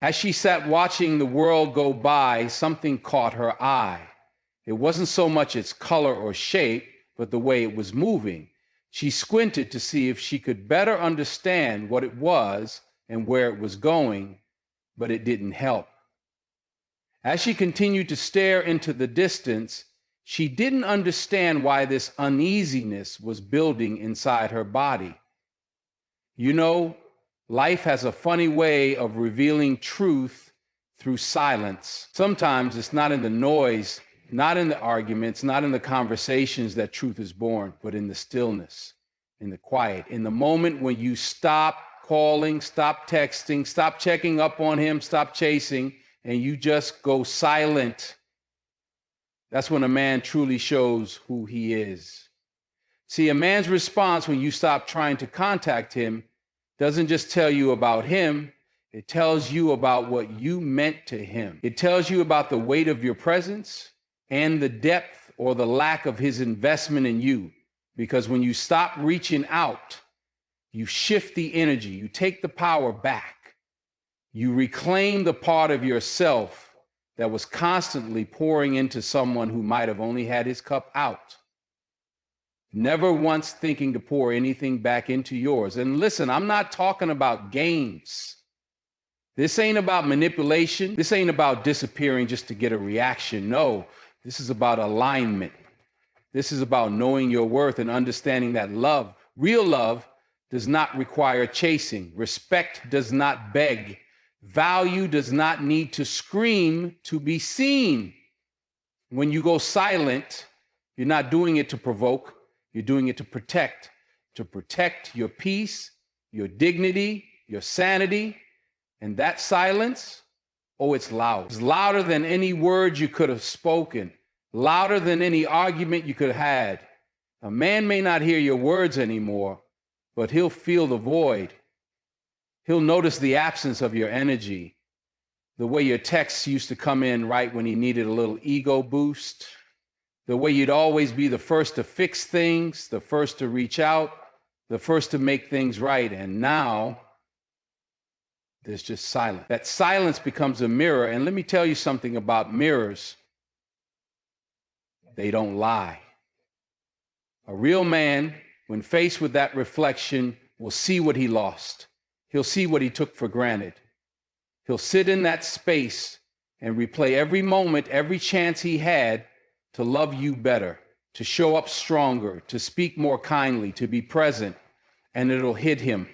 As she sat watching the world go by, something caught her eye. It wasn't so much its color or shape, but the way it was moving. She squinted to see if she could better understand what it was and where it was going, but it didn't help. As she continued to stare into the distance, she didn't understand why this uneasiness was building inside her body. You know, life has a funny way of revealing truth through silence. Sometimes it's not in the noise, not in the arguments, not in the conversations that truth is born, but in the stillness, in the quiet, in the moment when you stop calling, stop texting, stop checking up on him, stop chasing, and you just go silent. That's when a man truly shows who he is. See, a man's response when you stop trying to contact him doesn't just tell you about him, it tells you about what you meant to him. It tells you about the weight of your presence and the depth or the lack of his investment in you. Because when you stop reaching out, you shift the energy, you take the power back. You reclaim the part of yourself that was constantly pouring into someone who might have only had his cup out, never once thinking to pour anything back into yours. And listen, I'm not talking about games. This ain't about manipulation. This ain't about disappearing just to get a reaction. No, this is about alignment. This is about knowing your worth and understanding that love, real love, does not require chasing. Respect does not beg. Value does not need to scream to be seen. When you go silent, you're not doing it to provoke, you're doing it to protect your peace, your dignity, your sanity. And that silence, oh, it's loud. It's louder than any word you could have spoken, louder than any argument you could have had. A man may not hear your words anymore, but he'll feel the void. He'll notice the absence of your energy, the way your texts used to come in right when he needed a little ego boost, the way you'd always be the first to fix things, the first to reach out, the first to make things right. And now there's just silence. That silence becomes a mirror. And let me tell you something about mirrors. They don't lie. A real man, when faced with that reflection, will see what he lost. He'll see what he took for granted. He'll sit in that space and replay every moment, every chance he had to love you better, to show up stronger, to speak more kindly, to be present, and it'll hit him.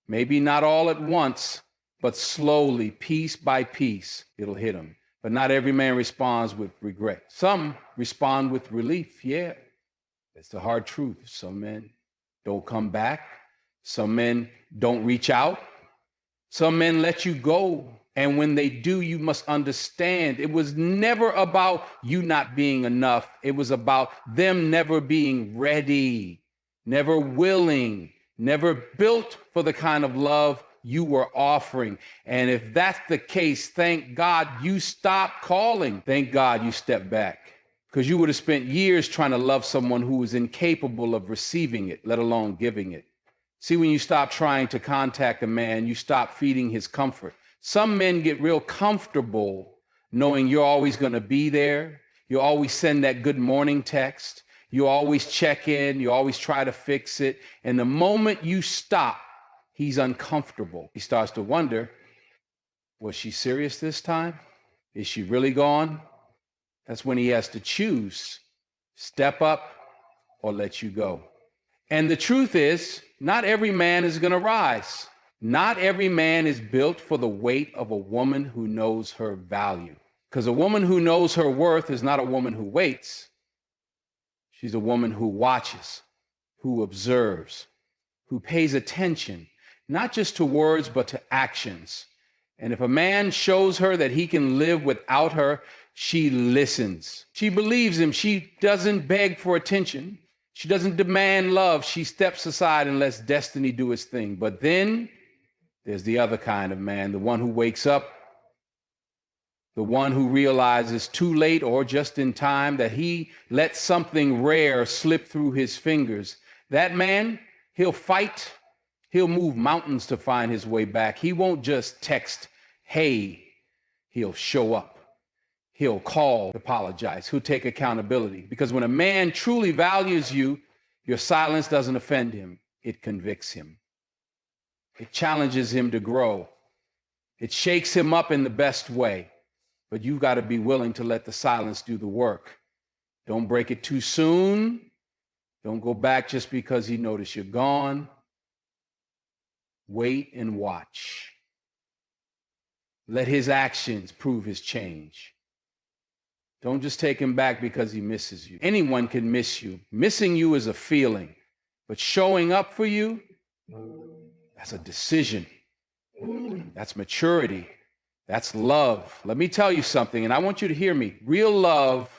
Maybe not all at once, but slowly, piece by piece, it'll hit him. But not every man responds with regret. Some respond with relief, yeah. That's the hard truth. Some men don't come back. Some men don't reach out. Some men let you go. And when they do, you must understand it was never about you not being enough. It was about them never being ready, never willing, never built for the kind of love you were offering. And if that's the case, thank God you stopped calling. Thank God you stepped back, because you would have spent years trying to love someone who was incapable of receiving it, let alone giving it. See, when you stop trying to contact a man, you stop feeding his comfort. Some men get real comfortable knowing you're always going to be there. You always send that good morning text. You always check in. You always try to fix it. And the moment you stop, he's uncomfortable. He starts to wonder, was she serious this time? Is she really gone? That's when he has to choose, step up or let you go. And the truth is, not every man is going to rise. Not every man is built for the weight of a woman who knows her value. Because a woman who knows her worth is not a woman who waits. She's a woman who watches, who observes, who pays attention, not just to words, but to actions. And if a man shows her that he can live without her, she listens. She believes him. She doesn't beg for attention. She doesn't demand love. She steps aside and lets destiny do its thing. But then there's the other kind of man, the one who wakes up, the one who realizes too late or just in time that he let something rare slip through his fingers. That man, he'll fight. He'll move mountains to find his way back. He won't just text hey, he'll show up. He'll call, apologize. He'll take accountability. Because when a man truly values you, your silence doesn't offend him. It convicts him. It challenges him to grow. It shakes him up in the best way. But you've got to be willing to let the silence do the work. Don't break it too soon. Don't go back just because he noticed you're gone. Wait and watch. Let his actions prove his change. Don't just take him back because he misses you. Anyone can miss you. Missing you is a feeling, but showing up for you, that's a decision. That's maturity. That's love. Let me tell you something, and I want you to hear me. Real love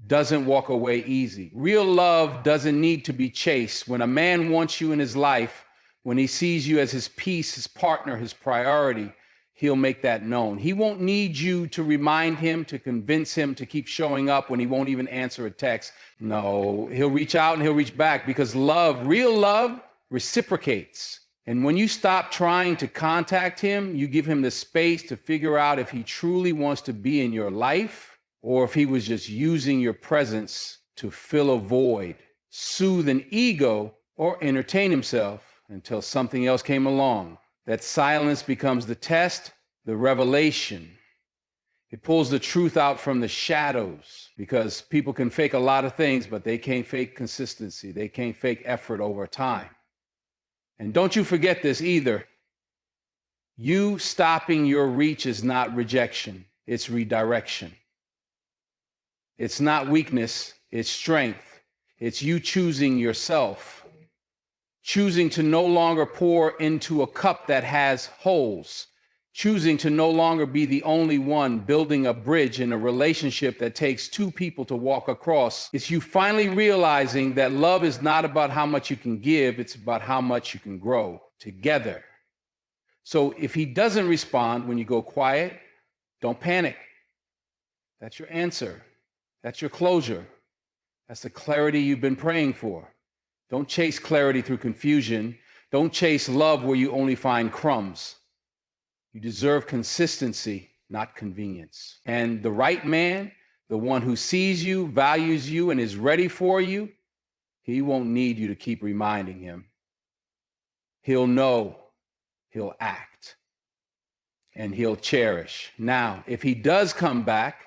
doesn't walk away easy. Real love doesn't need to be chased. When a man wants you in his life, when he sees you as his peace, his partner, his priority, he'll make that known. He won't need you to remind him, to convince him to keep showing up when he won't even answer a text. No, he'll reach out and he'll reach back because love, real love, reciprocates. And when you stop trying to contact him, you give him the space to figure out if he truly wants to be in your life or if he was just using your presence to fill a void, soothe an ego, or entertain himself until something else came along. That silence becomes the test, the revelation. It pulls the truth out from the shadows because people can fake a lot of things, but they can't fake consistency. They can't fake effort over time. And don't you forget this either. You stopping your reach is not rejection. It's redirection. It's not weakness. It's strength. It's you choosing yourself. Choosing to no longer pour into a cup that has holes, choosing to no longer be the only one building a bridge in a relationship that takes two people to walk across. It's you finally realizing that love is not about how much you can give, it's about how much you can grow together. So if he doesn't respond when you go quiet, don't panic. That's your answer. That's your closure. That's the clarity you've been praying for. Don't chase clarity through confusion. Don't chase love where you only find crumbs. You deserve consistency, not convenience. And the right man, the one who sees you, values you, and is ready for you, he won't need you to keep reminding him. He'll know, he'll act, and he'll cherish. Now, if he does come back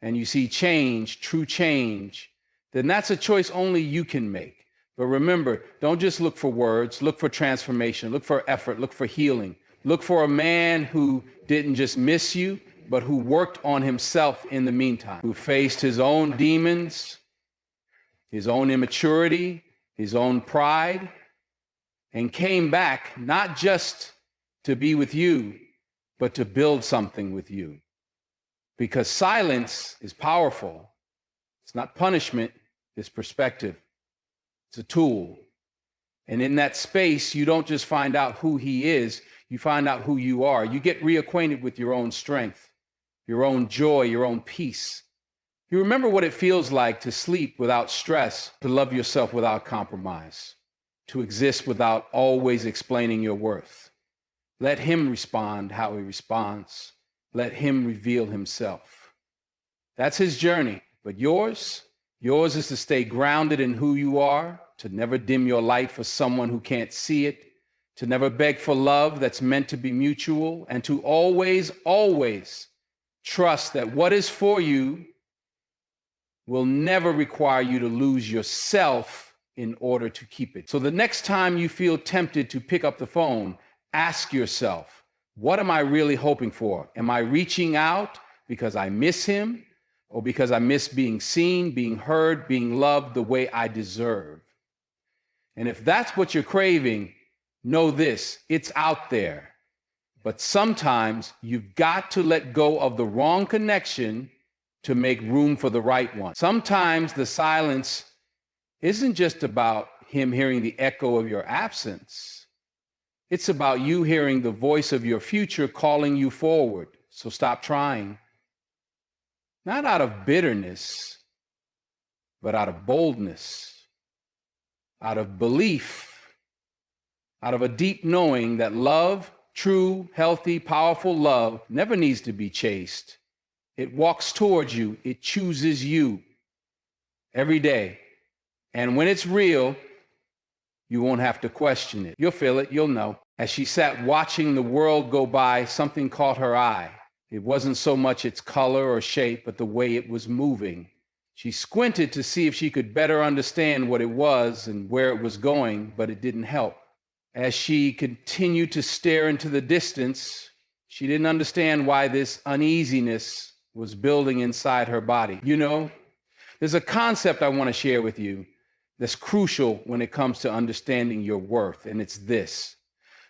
and you see change, true change, then that's a choice only you can make. But remember, don't just look for words, look for transformation, look for effort, look for healing. Look for a man who didn't just miss you, but who worked on himself in the meantime, who faced his own demons, his own immaturity, his own pride, and came back not just to be with you, but to build something with you. Because silence is powerful. It's not punishment, it's perspective. It's a tool. And in that space, you don't just find out who he is, you find out who you are. You get reacquainted with your own strength, your own joy, your own peace. You remember what it feels like to sleep without stress, to love yourself without compromise, to exist without always explaining your worth. Let him respond how he responds. Let him reveal himself. That's his journey. But yours is to stay grounded in who you are, to never dim your light for someone who can't see it, to never beg for love that's meant to be mutual, and to always, always trust that what is for you will never require you to lose yourself in order to keep it. So the next time you feel tempted to pick up the phone, ask yourself, what am I really hoping for? Am I reaching out because I miss him? Or because I miss being seen, being heard, being loved the way I deserve? And if that's what you're craving, know this, it's out there. But sometimes you've got to let go of the wrong connection to make room for the right one. Sometimes the silence isn't just about him hearing the echo of your absence. It's about you hearing the voice of your future calling you forward. So stop trying. Not out of bitterness, but out of boldness, out of belief, out of a deep knowing that love, True, healthy, powerful love never needs to be chased. It walks towards you. It chooses you every day. And when it's real, you won't have to question it. You'll feel it. You'll know. As she sat watching the world go by, something caught her eye. It wasn't so much its color or shape, but the way it was moving. She squinted to see if she could better understand what it was and where it was going, but it didn't help. As she continued to stare into the distance, she didn't understand why this uneasiness was building inside her body. You know, there's a concept I want to share with you that's crucial when it comes to understanding your worth, and it's this.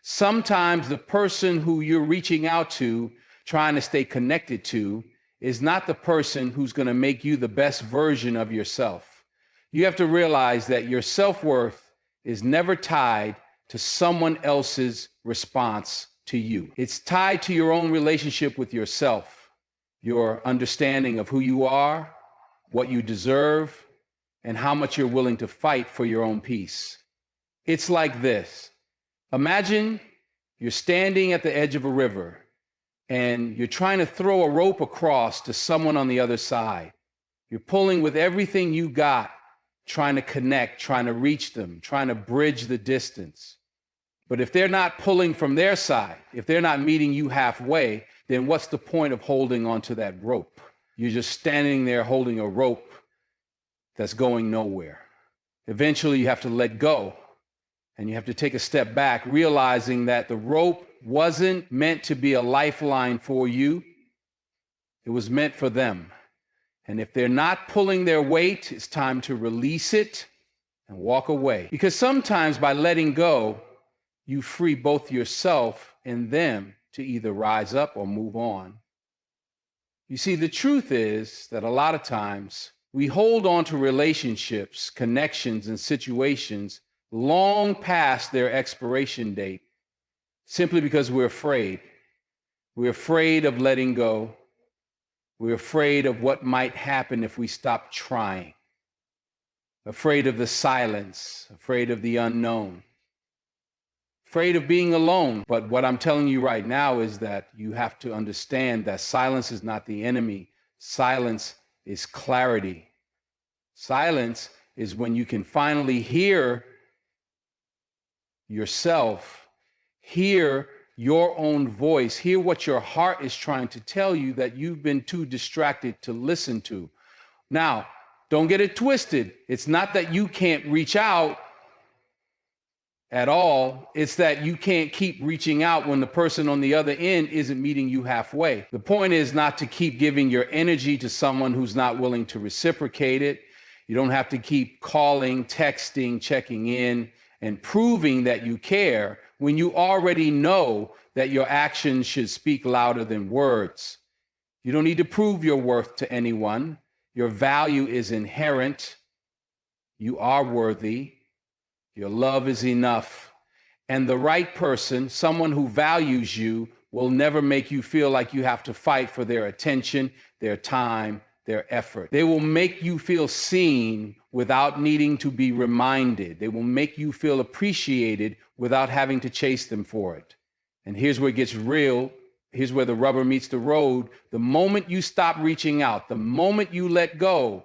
Sometimes the person who you're reaching out to, trying to stay connected to, is not the person who's going to make you the best version of yourself. You have to realize that your self-worth is never tied to someone else's response to you. It's tied to your own relationship with yourself, your understanding of who you are, what you deserve, and how much you're willing to fight for your own peace. It's like this. Imagine you're standing at the edge of a river and you're trying to throw a rope across to someone on the other side. You're pulling with everything you got, trying to connect, trying to reach them, trying to bridge the distance. But if they're not pulling from their side, if they're not meeting you halfway, then what's the point of holding onto that rope? You're just standing there holding a rope that's going nowhere. Eventually, you have to let go, and you have to take a step back, realizing that the rope wasn't meant to be a lifeline for you. It was meant for them. And if they're not pulling their weight, it's time to release it and walk away. Because sometimes by letting go, you free both yourself and them to either rise up or move on. You see, the truth is that a lot of times we hold on to relationships, connections, and situations long past their expiration date simply because we're afraid. We're afraid of letting go. We're afraid of what might happen if we stop trying. Afraid of the silence, afraid of the unknown, afraid of being alone. But what I'm telling you right now is that you have to understand that silence is not the enemy. Silence is clarity. Silence is when you can finally hear yourself, hear your own voice, hear what your heart is trying to tell you that you've been too distracted to listen to. Now, don't get it twisted. It's not that you can't reach out at all. It's that you can't keep reaching out when the person on the other end isn't meeting you halfway. The point is not to keep giving your energy to someone who's not willing to reciprocate it. You don't have to keep calling, texting, checking in, and proving that you care when you already know that your actions should speak louder than words. You don't need to prove your worth to anyone. Your value is inherent. You are worthy. Your love is enough. And the right person, someone who values you, will never make you feel like you have to fight for their attention, their time, their effort. They will make you feel seen without needing to be reminded. They will make you feel appreciated without having to chase them for it. And here's where it gets real. Here's where the rubber meets the road. The moment you stop reaching out, the moment you let go,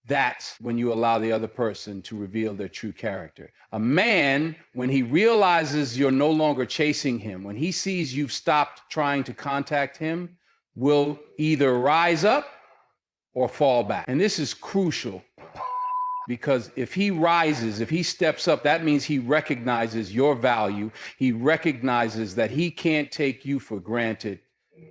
that's when you allow the other person to reveal their true character. A man, when he realizes you're no longer chasing him, when he sees you've stopped trying to contact him, will either rise up or fall back. And this is crucial because if he rises, if he steps up, that means he recognizes your value. He recognizes that he can't take you for granted.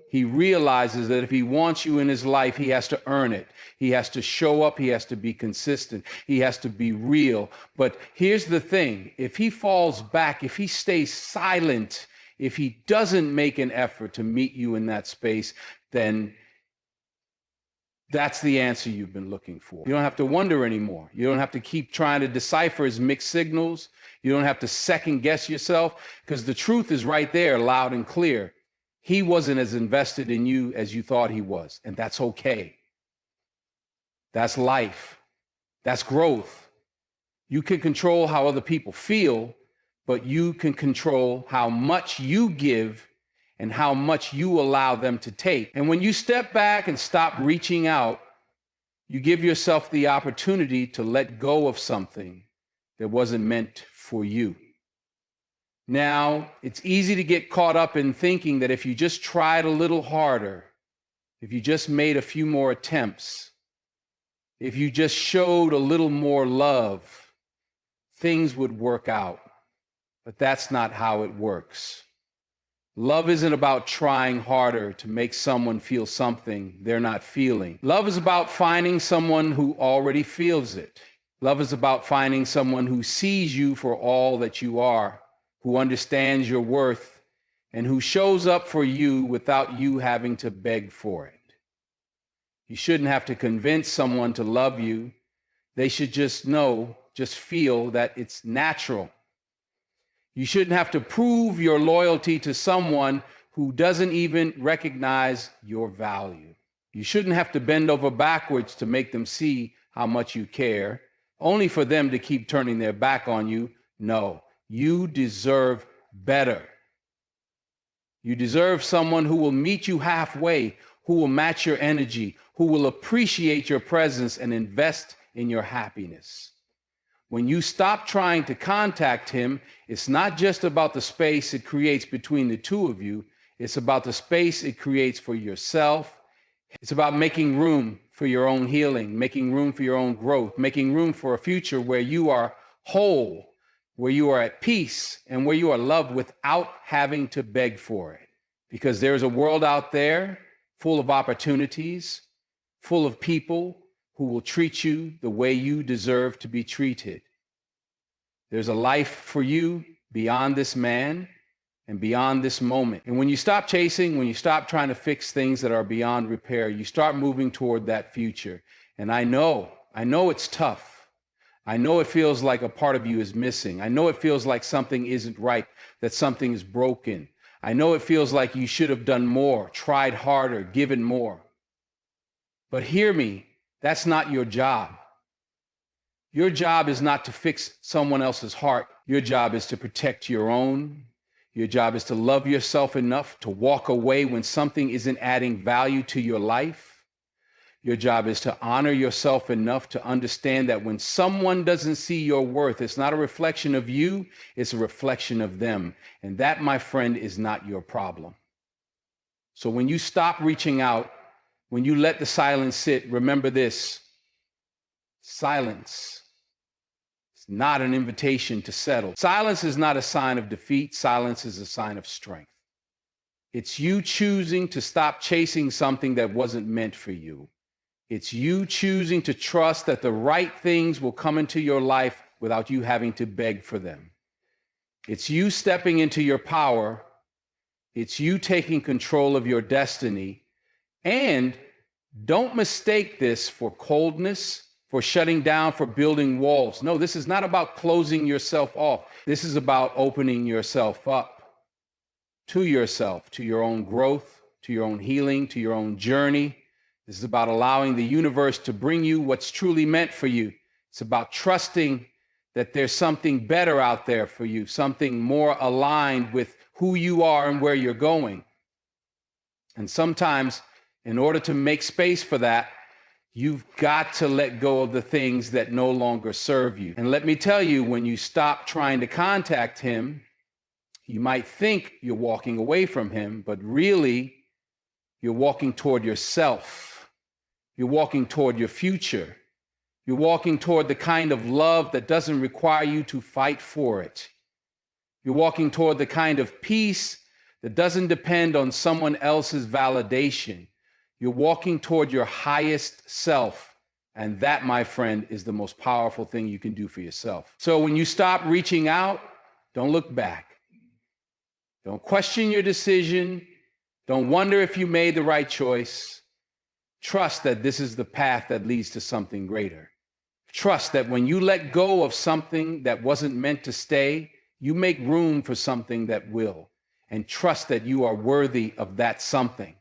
He realizes that if he wants you in his life, he has to earn it. He has to show up. He has to be consistent. He has to be real. But here's the thing. If he falls back, if he stays silent, if he doesn't make an effort to meet you in that space, then that's the answer you've been looking for. You don't have to wonder anymore. You don't have to keep trying to decipher his mixed signals. You don't have to second guess yourself because the truth is right there, loud and clear. He wasn't as invested in you as you thought he was, and that's okay. That's life. That's growth. You can control how other people feel, but you can control how much you give and how much you allow them to take. And when you step back and stop reaching out, you give yourself the opportunity to let go of something that wasn't meant for you. Now, it's easy to get caught up in thinking that if you just tried a little harder, if you just made a few more attempts, if you just showed a little more love, things would work out. But that's not how it works. Love isn't about trying harder to make someone feel something they're not feeling. Love is about finding someone who already feels it. Love is about finding someone who sees you for all that you are, who understands your worth, and who shows up for you without you having to beg for it. You shouldn't have to convince someone to love you. They should just know, just feel that it's natural. You shouldn't have to prove your loyalty to someone who doesn't even recognize your value. You shouldn't have to bend over backwards to make them see how much you care, only for them to keep turning their back on you. No, you deserve better. You deserve someone who will meet you halfway, who will match your energy, who will appreciate your presence and invest in your happiness. When you stop trying to contact him, it's not just about the space it creates between the two of you. It's about the space it creates for yourself. It's about making room for your own healing, making room for your own growth, making room for a future where you are whole, where you are at peace, and where you are loved without having to beg for it. Because there's a world out there full of opportunities, full of people who will treat you the way you deserve to be treated. There's a life for you beyond this man and beyond this moment. And when you stop chasing, when you stop trying to fix things that are beyond repair, you start moving toward that future. And I know it's tough. I know it feels like a part of you is missing. I know it feels like something isn't right, that something is broken. I know it feels like you should have done more, tried harder, given more. But hear me, that's not your job. Your job is not to fix someone else's heart. Your job is to protect your own. Your job is to love yourself enough to walk away when something isn't adding value to your life. Your job is to honor yourself enough to understand that when someone doesn't see your worth, it's not a reflection of you, it's a reflection of them. And that, my friend, is not your problem. So when you stop reaching out, when you let the silence sit, remember this: silence is not an invitation to settle. Silence is not a sign of defeat. Silence is a sign of strength. It's you choosing to stop chasing something that wasn't meant for you. It's you choosing to trust that the right things will come into your life without you having to beg for them. It's you stepping into your power. It's you taking control of your destiny. And don't mistake this for coldness, for shutting down, for building walls. No, this is not about closing yourself off. This is about opening yourself up to yourself, to your own growth, to your own healing, to your own journey. This is about allowing the universe to bring you what's truly meant for you. It's about trusting that there's something better out there for you, something more aligned with who you are and where you're going. And sometimes, in order to make space for that, you've got to let go of the things that no longer serve you. And let me tell you, when you stop trying to contact him, you might think you're walking away from him, but really, you're walking toward yourself. You're walking toward your future. You're walking toward the kind of love that doesn't require you to fight for it. You're walking toward the kind of peace that doesn't depend on someone else's validation. You're walking toward your highest self. And that, my friend, is the most powerful thing you can do for yourself. So when you stop reaching out, don't look back. Don't question your decision. Don't wonder if you made the right choice. Trust that this is the path that leads to something greater. Trust that when you let go of something that wasn't meant to stay, you make room for something that will. And trust that you are worthy of that something.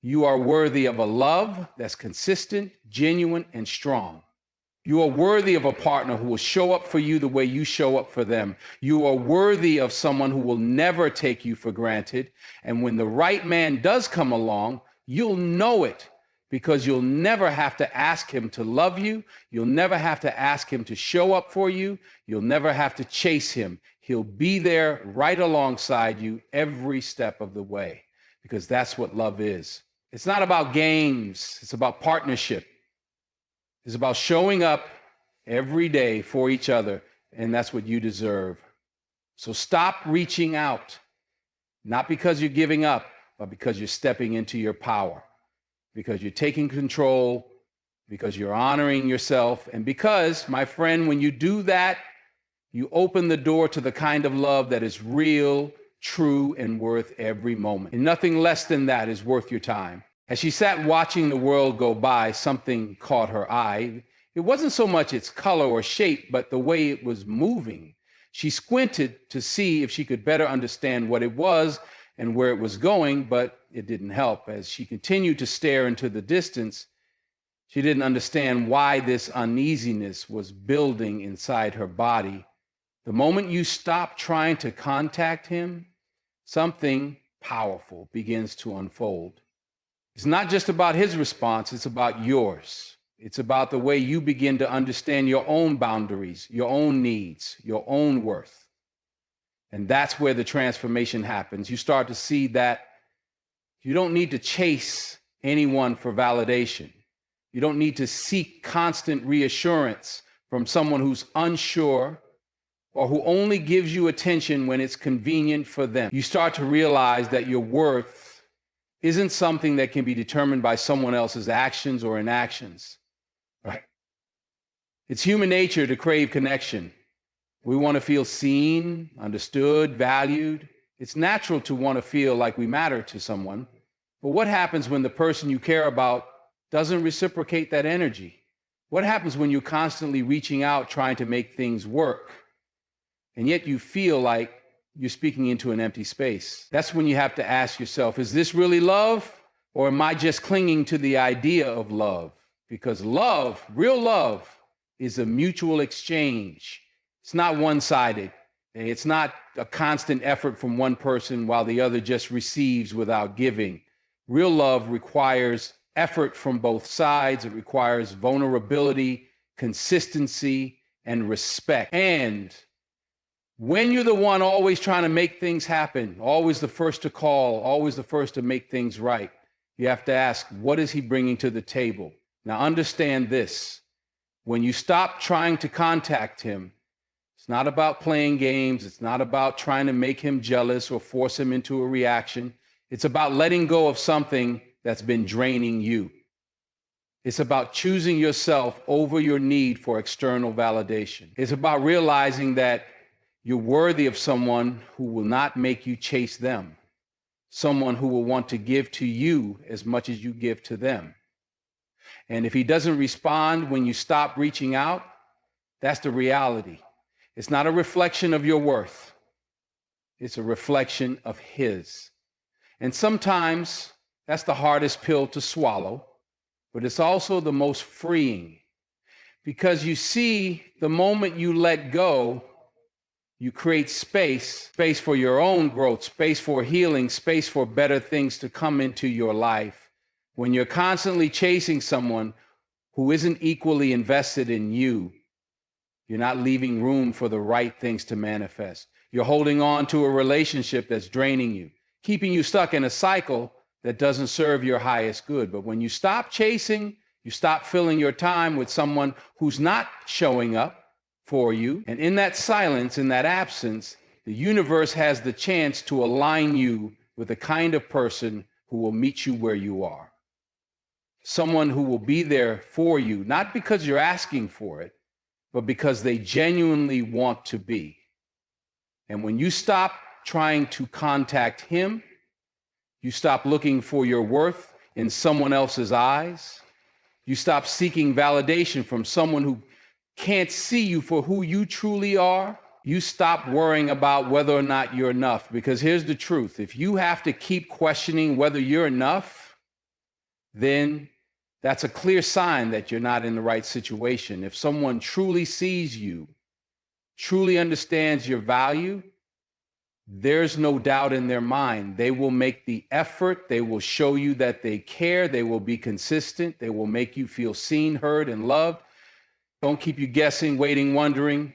You are worthy of a love that's consistent, genuine, and strong. You are worthy of a partner who will show up for you the way you show up for them. You are worthy of someone who will never take you for granted. And when the right man does come along, you'll know it because you'll never have to ask him to love you. You'll never have to ask him to show up for you. You'll never have to chase him. He'll be there right alongside you every step of the way because that's what love is. It's not about games. It's about partnership. It's about showing up every day for each other, and that's what you deserve. So stop reaching out, not because you're giving up, but because you're stepping into your power, because you're taking control, because you're honoring yourself, and because, my friend, when you do that, you open the door to the kind of love that is real, true, and worth every moment. And nothing less than that is worth your time. As she sat watching the world go by, something caught her eye. It wasn't so much its color or shape, but the way it was moving. She squinted to see if she could better understand what it was and where it was going, but it didn't help. As she continued to stare into the distance, she didn't understand why this uneasiness was building inside her body. The moment you stop trying to contact him, something powerful begins to unfold. It's not just about his response, it's about yours. It's about the way you begin to understand your own boundaries, your own needs, your own worth. And that's where the transformation happens. You start to see that you don't need to chase anyone for validation. You don't need to seek constant reassurance from someone who's unsure or who only gives you attention when it's convenient for them. You start to realize that your worth isn't something that can be determined by someone else's actions or inactions, right? It's human nature to crave connection. We want to feel seen, understood, valued. It's natural to want to feel like we matter to someone. But what happens when the person you care about doesn't reciprocate that energy? What happens when you're constantly reaching out, trying to make things work, and yet you feel like you're speaking into an empty space? That's when you have to ask yourself, is this really love? Or am I just clinging to the idea of love? Because love, real love, is a mutual exchange. It's not one-sided. It's not a constant effort from one person while the other just receives without giving. Real love requires effort from both sides. It requires vulnerability, consistency, and respect. And when you're the one always trying to make things happen, always the first to call, always the first to make things right, you have to ask, what is he bringing to the table? Now understand this. When you stop trying to contact him, it's not about playing games. It's not about trying to make him jealous or force him into a reaction. It's about letting go of something that's been draining you. It's about choosing yourself over your need for external validation. It's about realizing that you're worthy of someone who will not make you chase them, someone who will want to give to you as much as you give to them. And if he doesn't respond when you stop reaching out, that's the reality. It's not a reflection of your worth. It's a reflection of his. And sometimes that's the hardest pill to swallow, but it's also the most freeing. Because you see, the moment you let go, you create space for your own growth, space for healing, space for better things to come into your life. When you're constantly chasing someone who isn't equally invested in you, you're not leaving room for the right things to manifest. You're holding on to a relationship that's draining you, keeping you stuck in a cycle that doesn't serve your highest good. But when you stop chasing, you stop filling your time with someone who's not showing up for you. And in that silence, in that absence, the universe has the chance to align you with the kind of person who will meet you where you are. Someone who will be there for you, not because you're asking for it, but because they genuinely want to be. And when you stop trying to contact him, you stop looking for your worth in someone else's eyes. You stop seeking validation from someone who can't see you for who you truly are. You stop worrying about whether or not you're enough. Because here's the truth. If you have to keep questioning whether you're enough, then That's a clear sign that you're not in the right situation. If someone truly sees you, truly understands your value, there's no doubt in their mind. They will make the effort. They will show you that they care. They will be consistent. They will make you feel seen, heard, and loved. Don't keep you guessing, waiting, wondering.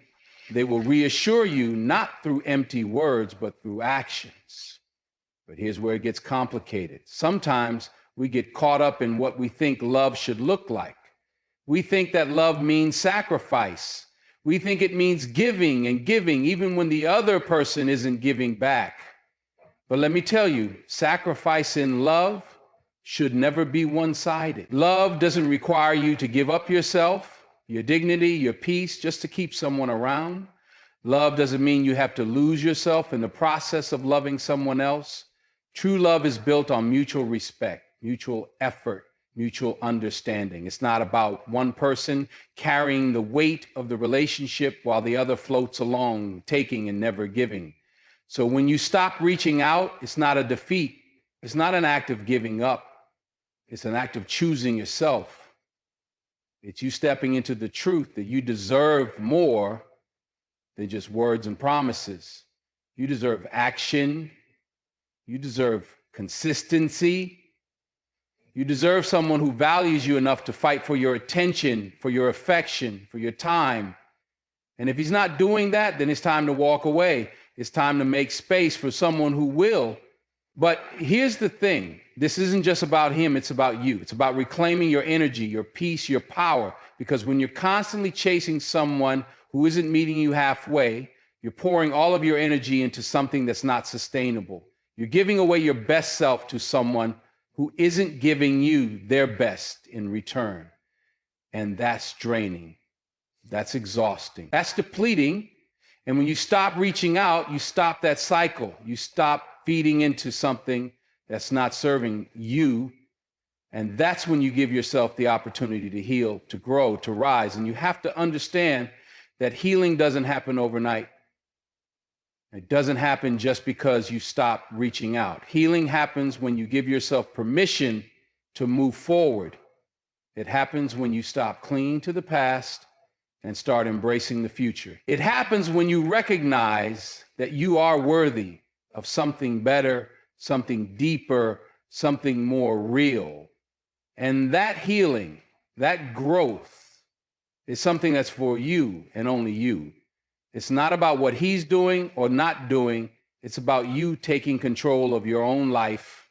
They will reassure you not through empty words, but through actions. But here's where it gets complicated. Sometimes we get caught up in what we think love should look like. We think that love means sacrifice. We think it means giving and giving, even when the other person isn't giving back. But let me tell you, sacrifice in love should never be one-sided. Love doesn't require you to give up yourself, your dignity, your peace, just to keep someone around. Love doesn't mean you have to lose yourself in the process of loving someone else. True love is built on mutual respect, mutual effort, mutual understanding. It's not about one person carrying the weight of the relationship while the other floats along, taking and never giving. So when you stop reaching out, it's not a defeat. It's not an act of giving up. It's an act of choosing yourself. It's you stepping into the truth that you deserve more than just words and promises. You deserve action. You deserve consistency. You deserve someone who values you enough to fight for your attention, for your affection, for your time. And if he's not doing that, then it's time to walk away. It's time to make space for someone who will. But here's the thing. This isn't just about him. It's about you. It's about reclaiming your energy, your peace, your power. Because when you're constantly chasing someone who isn't meeting you halfway, you're pouring all of your energy into something that's not sustainable. You're giving away your best self to someone who isn't giving you their best in return. And that's draining. That's exhausting. That's depleting. And when you stop reaching out, you stop that cycle. You stop feeding into something that's not serving you. And that's when you give yourself the opportunity to heal, to grow, to rise. And you have to understand that healing doesn't happen overnight. It doesn't happen just because you stop reaching out. Healing happens when you give yourself permission to move forward. It happens when you stop clinging to the past and start embracing the future. It happens when you recognize that you are worthy of something better, something deeper, something more real. And that healing, that growth is something that's for you and only you. It's not about what he's doing or not doing. It's about you taking control of your own life,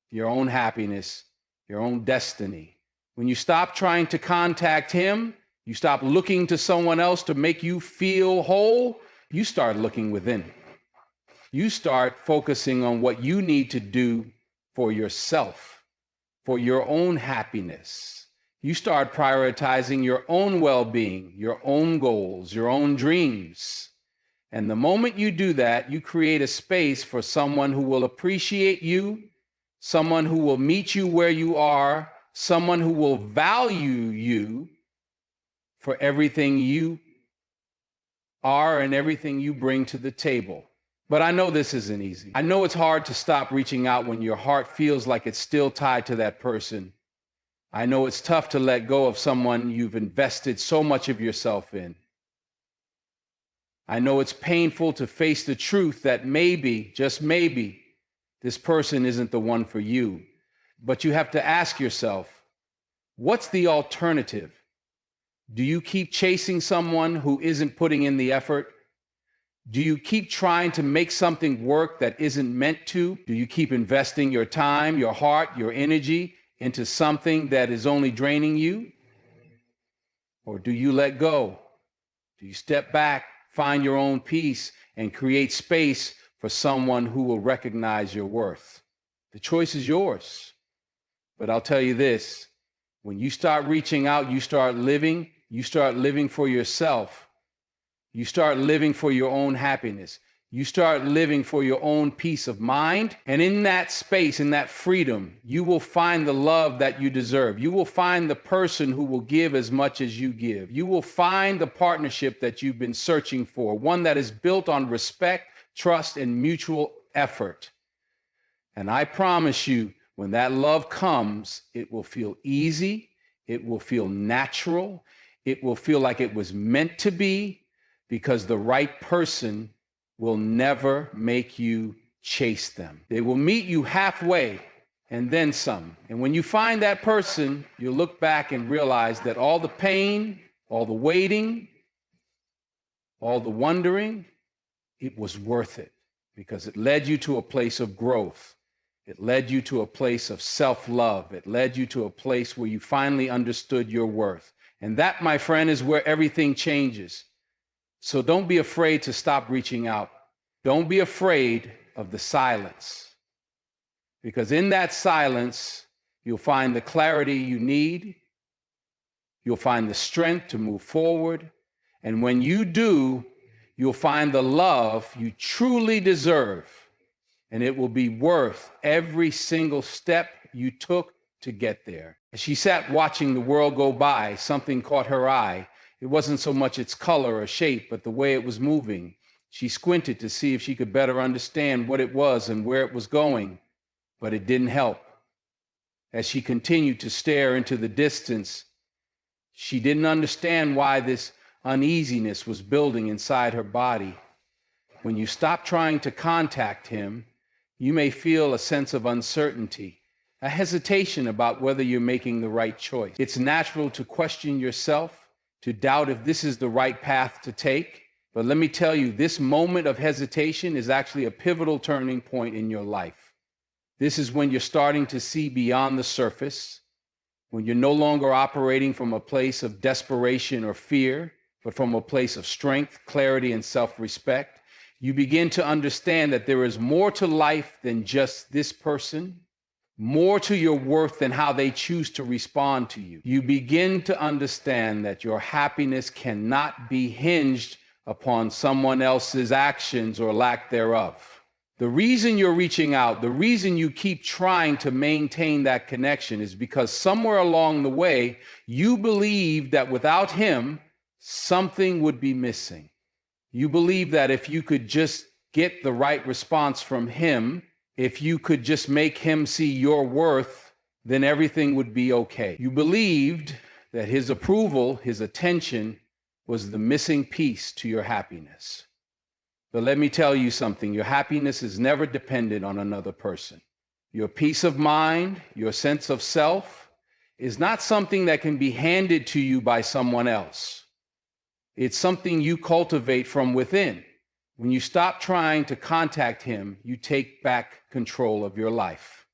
your own happiness, your own destiny. When you stop trying to contact him, you stop looking to someone else to make you feel whole, you start looking within. You start focusing on what you need to do for yourself, for your own happiness. You start prioritizing your own well-being, your own goals, your own dreams. And the moment you do that, you create a space for someone who will appreciate you, someone who will meet you where you are, someone who will value you for everything you are and everything you bring to the table. But I know this isn't easy. I know it's hard to stop reaching out when your heart feels like it's still tied to that person. I know it's tough to let go of someone you've invested so much of yourself in. I know it's painful to face the truth that maybe, just maybe, this person isn't the one for you. But you have to ask yourself, what's the alternative? Do you keep chasing someone who isn't putting in the effort? Do you keep trying to make something work that isn't meant to? Do you keep investing your time, your heart, your energy into something that is only draining you? Or do you let go? Do you step back, find your own peace, and create space for someone who will recognize your worth? The choice is yours. But I'll tell you this, when you start reaching out, you start living for yourself. You start living for your own happiness. You start living for your own peace of mind. And in that space, in that freedom, you will find the love that you deserve. You will find the person who will give as much as you give. You will find the partnership that you've been searching for, one that is built on respect, trust, and mutual effort. And I promise you, when that love comes, it will feel easy. It will feel natural. It will feel like it was meant to be, because the right person will never make you chase them. They will meet you halfway and then some. And when you find that person, you'll look back and realize that all the pain, all the waiting, all the wondering, it was worth it, because it led you to a place of growth. It led you to a place of self-love. It led you to a place where you finally understood your worth. And that, my friend, is where everything changes. So don't be afraid to stop reaching out. Don't be afraid of the silence, because in that silence, you'll find the clarity you need. You'll find the strength to move forward. And when you do, you'll find the love you truly deserve. And it will be worth every single step you took to get there. As she sat watching the world go by, something caught her eye. It wasn't so much its color or shape, but the way it was moving. She squinted to see if she could better understand what it was and where it was going, but it didn't help. As she continued to stare into the distance, she didn't understand why this uneasiness was building inside her body. When you stop trying to contact him, you may feel a sense of uncertainty, a hesitation about whether you're making the right choice. It's natural to question yourself, to doubt if this is the right path to take. But let me tell you, this moment of hesitation is actually a pivotal turning point in your life. This is when you're starting to see beyond the surface, when you're no longer operating from a place of desperation or fear, but from a place of strength, clarity, and self-respect. You begin to understand that there is more to life than just this person, more to your worth than how they choose to respond to you. You begin to understand that your happiness cannot be hinged upon someone else's actions or lack thereof. The reason you're reaching out, the reason you keep trying to maintain that connection, is because somewhere along the way, you believe that without him, something would be missing. You believe that if you could just get the right response from him, if you could just make him see your worth, then everything would be okay. You believed that his approval, his attention, was the missing piece to your happiness. But let me tell you something, your happiness is never dependent on another person. Your peace of mind, your sense of self, is not something that can be handed to you by someone else. It's something you cultivate from within. When you stop trying to contact him, you take back control of your life.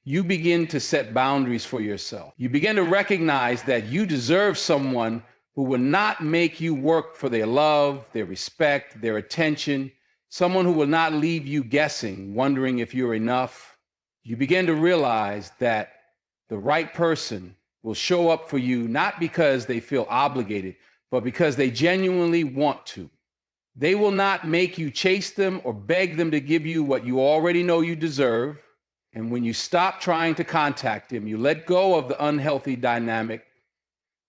You begin to set boundaries for yourself. You begin to recognize that you deserve someone who will not make you work for their love, their respect, their attention, someone who will not leave you guessing, wondering if you're enough. You begin to realize that the right person will show up for you not because they feel obligated, but because they genuinely want to. They will not make you chase them or beg them to give you what you already know you deserve. And when you stop trying to contact them, you let go of the unhealthy dynamic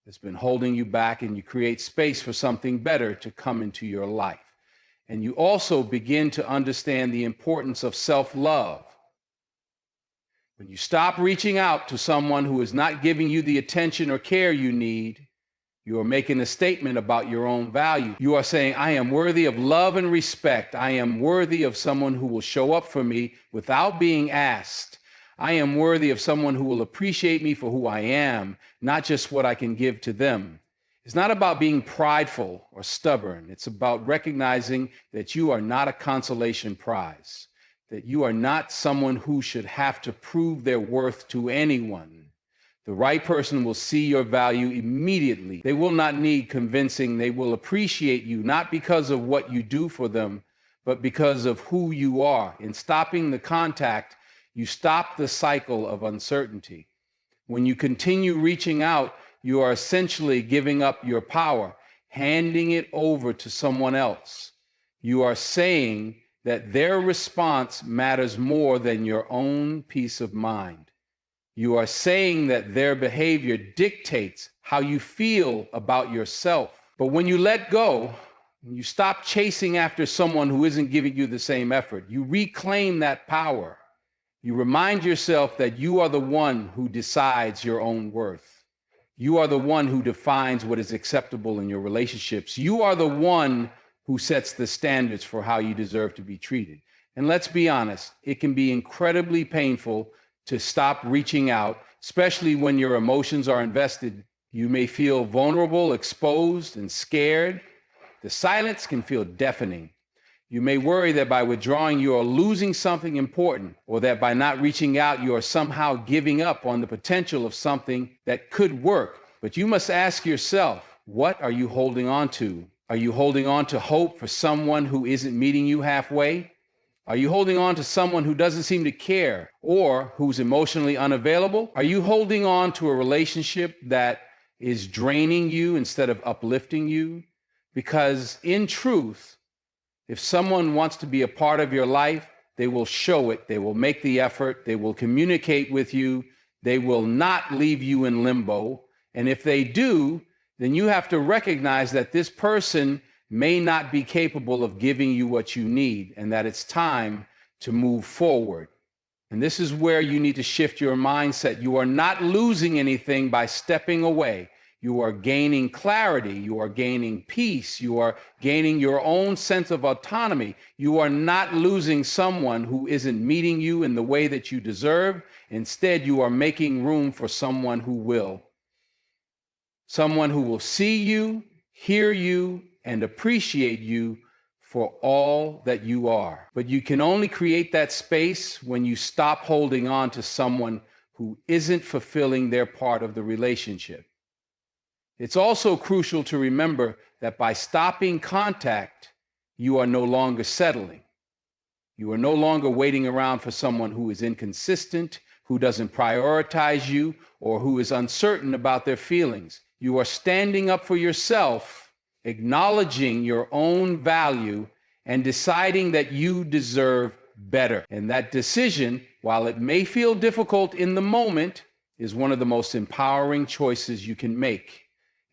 that's been holding you back, and you create space for something better to come into your life. And you also begin to understand the importance of self-love. When you stop reaching out to someone who is not giving you the attention or care you need, you are making a statement about your own value. You are saying, I am worthy of love and respect. I am worthy of someone who will show up for me without being asked. I am worthy of someone who will appreciate me for who I am, not just what I can give to them. It's not about being prideful or stubborn. It's about recognizing that you are not a consolation prize, that you are not someone who should have to prove their worth to anyone. The right person will see your value immediately. They will not need convincing. They will appreciate you, not because of what you do for them, but because of who you are. In stopping the contact, you stop the cycle of uncertainty. When you continue reaching out, you are essentially giving up your power, handing it over to someone else. You are saying that their response matters more than your own peace of mind. You are saying that their behavior dictates how you feel about yourself. But when you let go, when you stop chasing after someone who isn't giving you the same effort, you reclaim that power. You remind yourself that you are the one who decides your own worth. You are the one who defines what is acceptable in your relationships. You are the one who sets the standards for how you deserve to be treated. And let's be honest, it can be incredibly painful to stop reaching out, especially when your emotions are invested. You may feel vulnerable, exposed, and scared. The silence can feel deafening. You may worry that by withdrawing, you are losing something important, or that by not reaching out, you are somehow giving up on the potential of something that could work. But you must ask yourself, what are you holding on to? Are you holding on to hope for someone who isn't meeting you halfway? Are you holding on to someone who doesn't seem to care or who's emotionally unavailable? Are you holding on to a relationship that is draining you instead of uplifting you? Because in truth, if someone wants to be a part of your life, they will show it, they will make the effort, they will communicate with you, they will not leave you in limbo. And if they do, then you have to recognize that this person may not be capable of giving you what you need, and that it's time to move forward. And this is where you need to shift your mindset. You are not losing anything by stepping away. You are gaining clarity. You are gaining peace. You are gaining your own sense of autonomy. You are not losing someone who isn't meeting you in the way that you deserve. Instead, you are making room for someone who will. Someone who will see you, hear you, and appreciate you for all that you are. But you can only create that space when you stop holding on to someone who isn't fulfilling their part of the relationship. It's also crucial to remember that by stopping contact, you are no longer settling. You are no longer waiting around for someone who is inconsistent, who doesn't prioritize you, or who is uncertain about their feelings. You are standing up for yourself, acknowledging your own value, and deciding that you deserve better. And that decision, while it may feel difficult in the moment, is one of the most empowering choices you can make.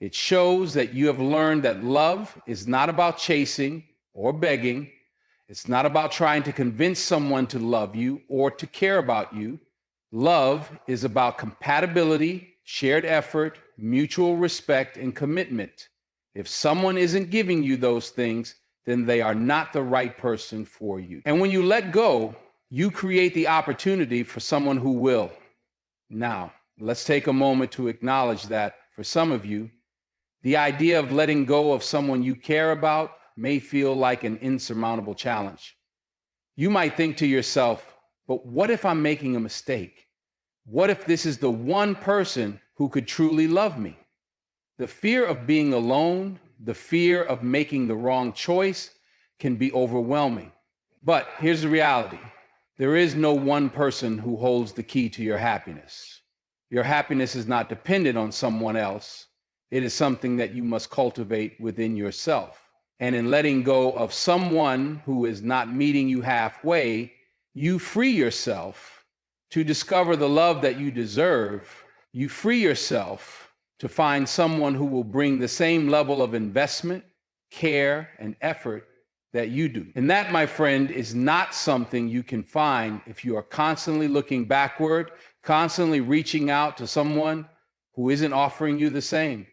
It shows that you have learned that love is not about chasing or begging. It's not about trying to convince someone to love you or to care about you. Love is about compatibility, shared effort, mutual respect, and commitment. If someone isn't giving you those things, then they are not the right person for you. And when you let go, you create the opportunity for someone who will. Now, let's take a moment to acknowledge that for some of you, the idea of letting go of someone you care about may feel like an insurmountable challenge. You might think to yourself, but what if I'm making a mistake? What if this is the one person who could truly love me? The fear of being alone, the fear of making the wrong choice can be overwhelming. But here's the reality. There is no one person who holds the key to your happiness. Your happiness is not dependent on someone else. It is something that you must cultivate within yourself. And in letting go of someone who is not meeting you halfway, you free yourself to discover the love that you deserve. You free yourself to find someone who will bring the same level of investment, care, and effort that you do. And that, my friend, is not something you can find if you are constantly looking backward, constantly reaching out to someone who isn't offering you the same.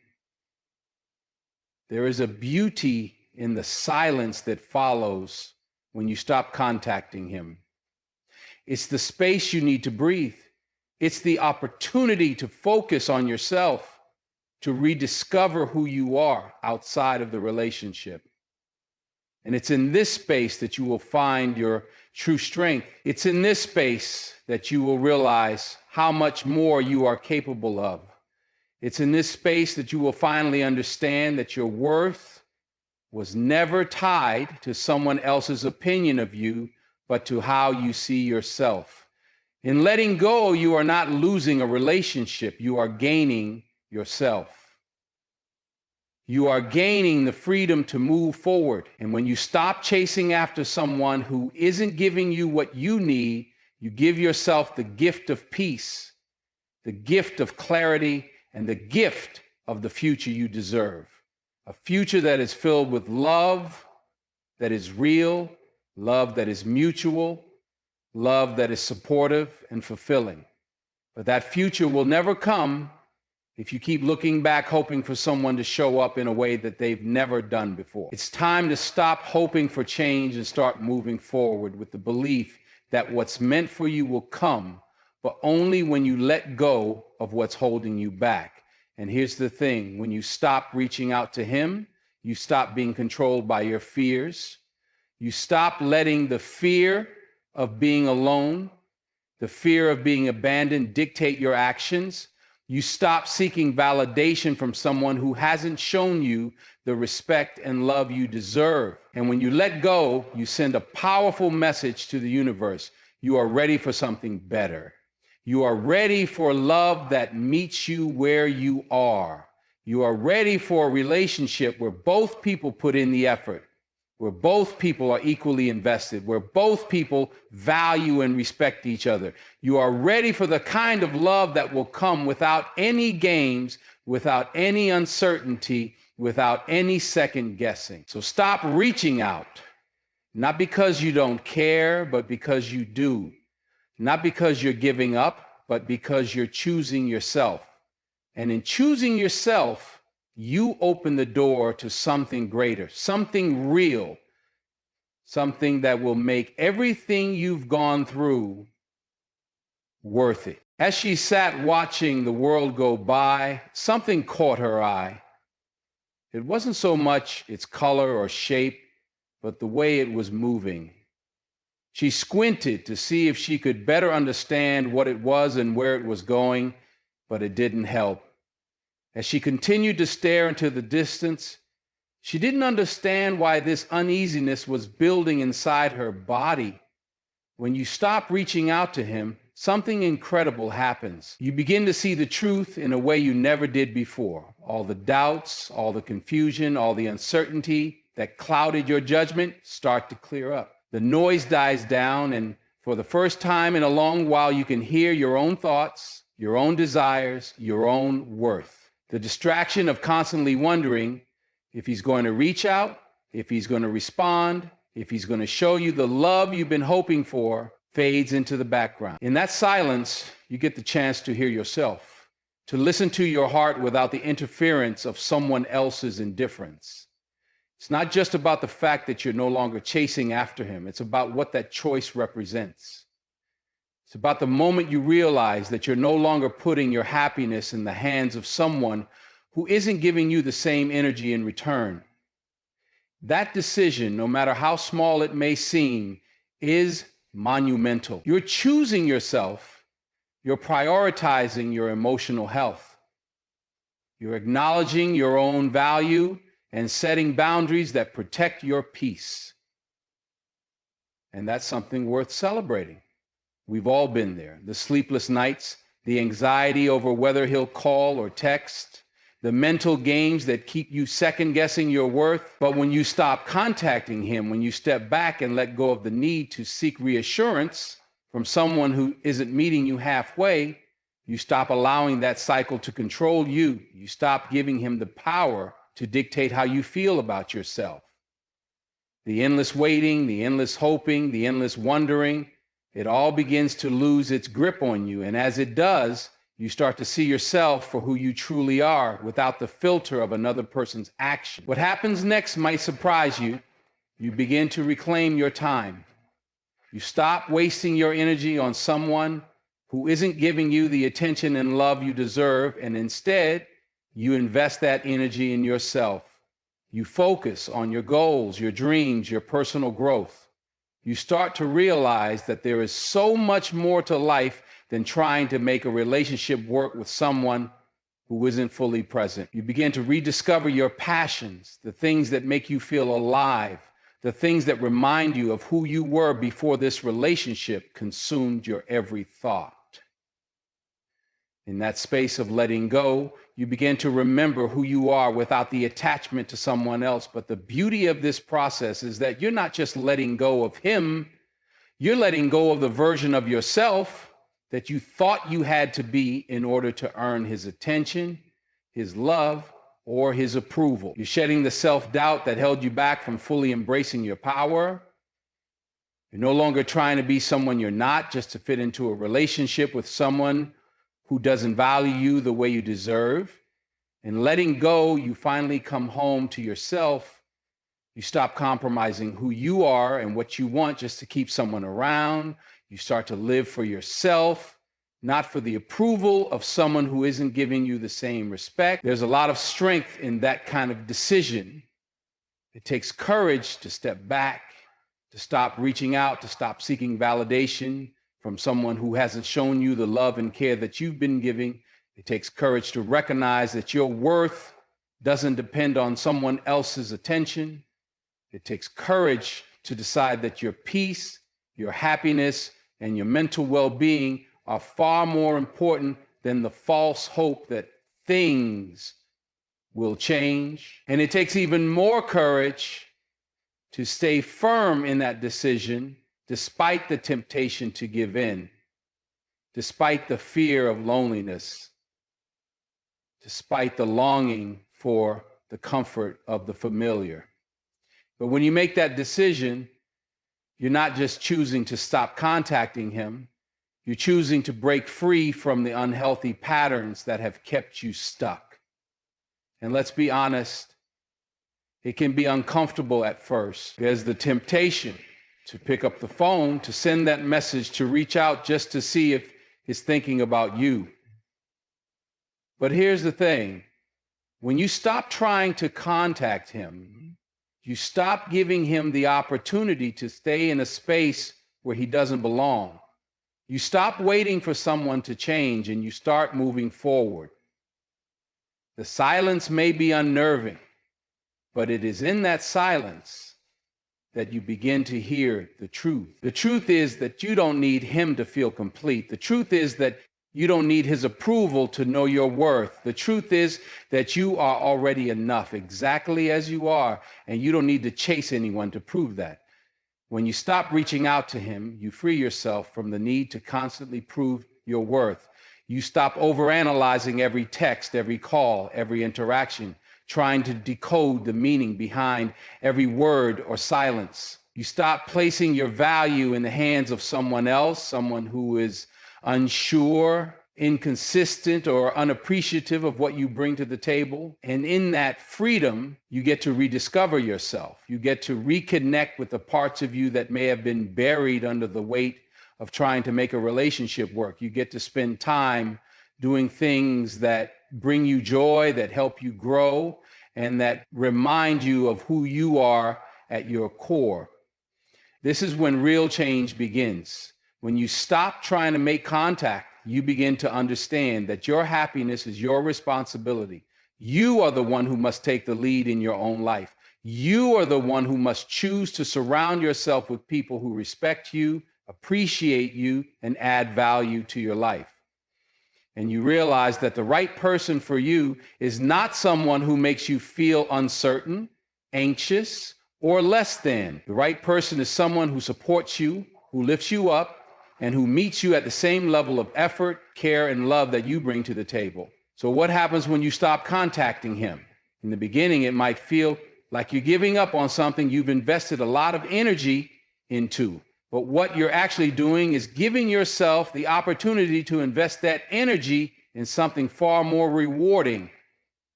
There is a beauty in the silence that follows when you stop contacting him. It's the space you need to breathe. It's the opportunity to focus on yourself, to rediscover who you are outside of the relationship. And it's in this space that you will find your true strength. It's in this space that you will realize how much more you are capable of. It's in this space that you will finally understand that your worth was never tied to someone else's opinion of you, but to how you see yourself. In letting go, you are not losing a relationship. You are gaining yourself. You are gaining the freedom to move forward. And when you stop chasing after someone who isn't giving you what you need, you give yourself the gift of peace, the gift of clarity, and the gift of the future you deserve. A future that is filled with love that is real, love that is mutual, love that is supportive and fulfilling. But that future will never come if you keep looking back hoping for someone to show up in a way that they've never done before. It's time to stop hoping for change and start moving forward with the belief that what's meant for you will come, but only when you let go of what's holding you back. And here's the thing, when you stop reaching out to him, you stop being controlled by your fears. You stop letting the fear of being alone, the fear of being abandoned dictate your actions. You stop seeking validation from someone who hasn't shown you the respect and love you deserve. And when you let go, you send a powerful message to the universe. You are ready for something better. You are ready for love that meets you where you are. You are ready for a relationship where both people put in the effort, where both people are equally invested, where both people value and respect each other. You are ready for the kind of love that will come without any games, without any uncertainty, without any second guessing. So stop reaching out, not because you don't care, but because you do. Not because you're giving up, but because you're choosing yourself. And in choosing yourself, you open the door to something greater, something real, something that will make everything you've gone through worth it. As she sat watching the world go by, something caught her eye. It wasn't so much its color or shape, but the way it was moving. She squinted to see if she could better understand what it was and where it was going, but it didn't help. As she continued to stare into the distance, she didn't understand why this uneasiness was building inside her body. When you stop reaching out to him, something incredible happens. You begin to see the truth in a way you never did before. All the doubts, all the confusion, all the uncertainty that clouded your judgment start to clear up. The noise dies down, and for the first time in a long while, you can hear your own thoughts, your own desires, your own worth. The distraction of constantly wondering if he's going to reach out, if he's going to respond, if he's going to show you the love you've been hoping for, fades into the background. In that silence, you get the chance to hear yourself, to listen to your heart without the interference of someone else's indifference. It's not just about the fact that you're no longer chasing after him. It's about what that choice represents. It's about the moment you realize that you're no longer putting your happiness in the hands of someone who isn't giving you the same energy in return. That decision, no matter how small it may seem, is monumental. You're choosing yourself. You're prioritizing your emotional health. You're acknowledging your own value and setting boundaries that protect your peace. And that's something worth celebrating. We've all been there. The sleepless nights, the anxiety over whether he'll call or text, the mental games that keep you second-guessing your worth. But when you stop contacting him, when you step back and let go of the need to seek reassurance from someone who isn't meeting you halfway, you stop allowing that cycle to control you. You stop giving him the power to dictate how you feel about yourself. The endless waiting, the endless hoping, the endless wondering, it all begins to lose its grip on you. And as it does, you start to see yourself for who you truly are without the filter of another person's action. What happens next might surprise you. You begin to reclaim your time. You stop wasting your energy on someone who isn't giving you the attention and love you deserve, and instead, you invest that energy in yourself. You focus on your goals, your dreams, your personal growth. You start to realize that there is so much more to life than trying to make a relationship work with someone who isn't fully present. You begin to rediscover your passions, the things that make you feel alive, the things that remind you of who you were before this relationship consumed your every thought. In that space of letting go, you begin to remember who you are without the attachment to someone else. But the beauty of this process is that you're not just letting go of him, you're letting go of the version of yourself that you thought you had to be in order to earn his attention, his love, or his approval. You're shedding the self-doubt that held you back from fully embracing your power. You're no longer trying to be someone you're not just to fit into a relationship with someone who doesn't value you the way you deserve. And letting go, you finally come home to yourself. You stop compromising who you are and what you want just to keep someone around. You start to live for yourself, not for the approval of someone who isn't giving you the same respect. There's a lot of strength in that kind of decision. It takes courage to step back, to stop reaching out, to stop seeking validation from someone who hasn't shown you the love and care that you've been giving. It takes courage to recognize that your worth doesn't depend on someone else's attention. It takes courage to decide that your peace, your happiness, and your mental well-being are far more important than the false hope that things will change. And it takes even more courage to stay firm in that decision despite the temptation to give in, despite the fear of loneliness, despite the longing for the comfort of the familiar. But when you make that decision, you're not just choosing to stop contacting him, you're choosing to break free from the unhealthy patterns that have kept you stuck. And let's be honest, it can be uncomfortable at first. There's the temptation to pick up the phone, to send that message, to reach out just to see if he's thinking about you. But here's the thing. When you stop trying to contact him, you stop giving him the opportunity to stay in a space where he doesn't belong. You stop waiting for someone to change and you start moving forward. The silence may be unnerving, but it is in that silence that you begin to hear the truth. The truth is that you don't need him to feel complete. The truth is that you don't need his approval to know your worth. The truth is that you are already enough exactly as you are, and you don't need to chase anyone to prove that. When you stop reaching out to him, you free yourself from the need to constantly prove your worth. You stop overanalyzing every text, every call, every interaction, trying to decode the meaning behind every word or silence. You stop placing your value in the hands of someone else, someone who is unsure, inconsistent, or unappreciative of what you bring to the table. And in that freedom, you get to rediscover yourself. You get to reconnect with the parts of you that may have been buried under the weight of trying to make a relationship work. You get to spend time doing things that bring you joy, that help you grow, and that remind you of who you are at your core. This is when real change begins. When you stop trying to make contact, you begin to understand that your happiness is your responsibility. You are the one who must take the lead in your own life. You are the one who must choose to surround yourself with people who respect you, appreciate you, and add value to your life. And you realize that the right person for you is not someone who makes you feel uncertain, anxious, or less than. The right person is someone who supports you, who lifts you up, and who meets you at the same level of effort, care, and love that you bring to the table. So what happens when you stop contacting him? In the beginning, it might feel like you're giving up on something you've invested a lot of energy into. But what you're actually doing is giving yourself the opportunity to invest that energy in something far more rewarding,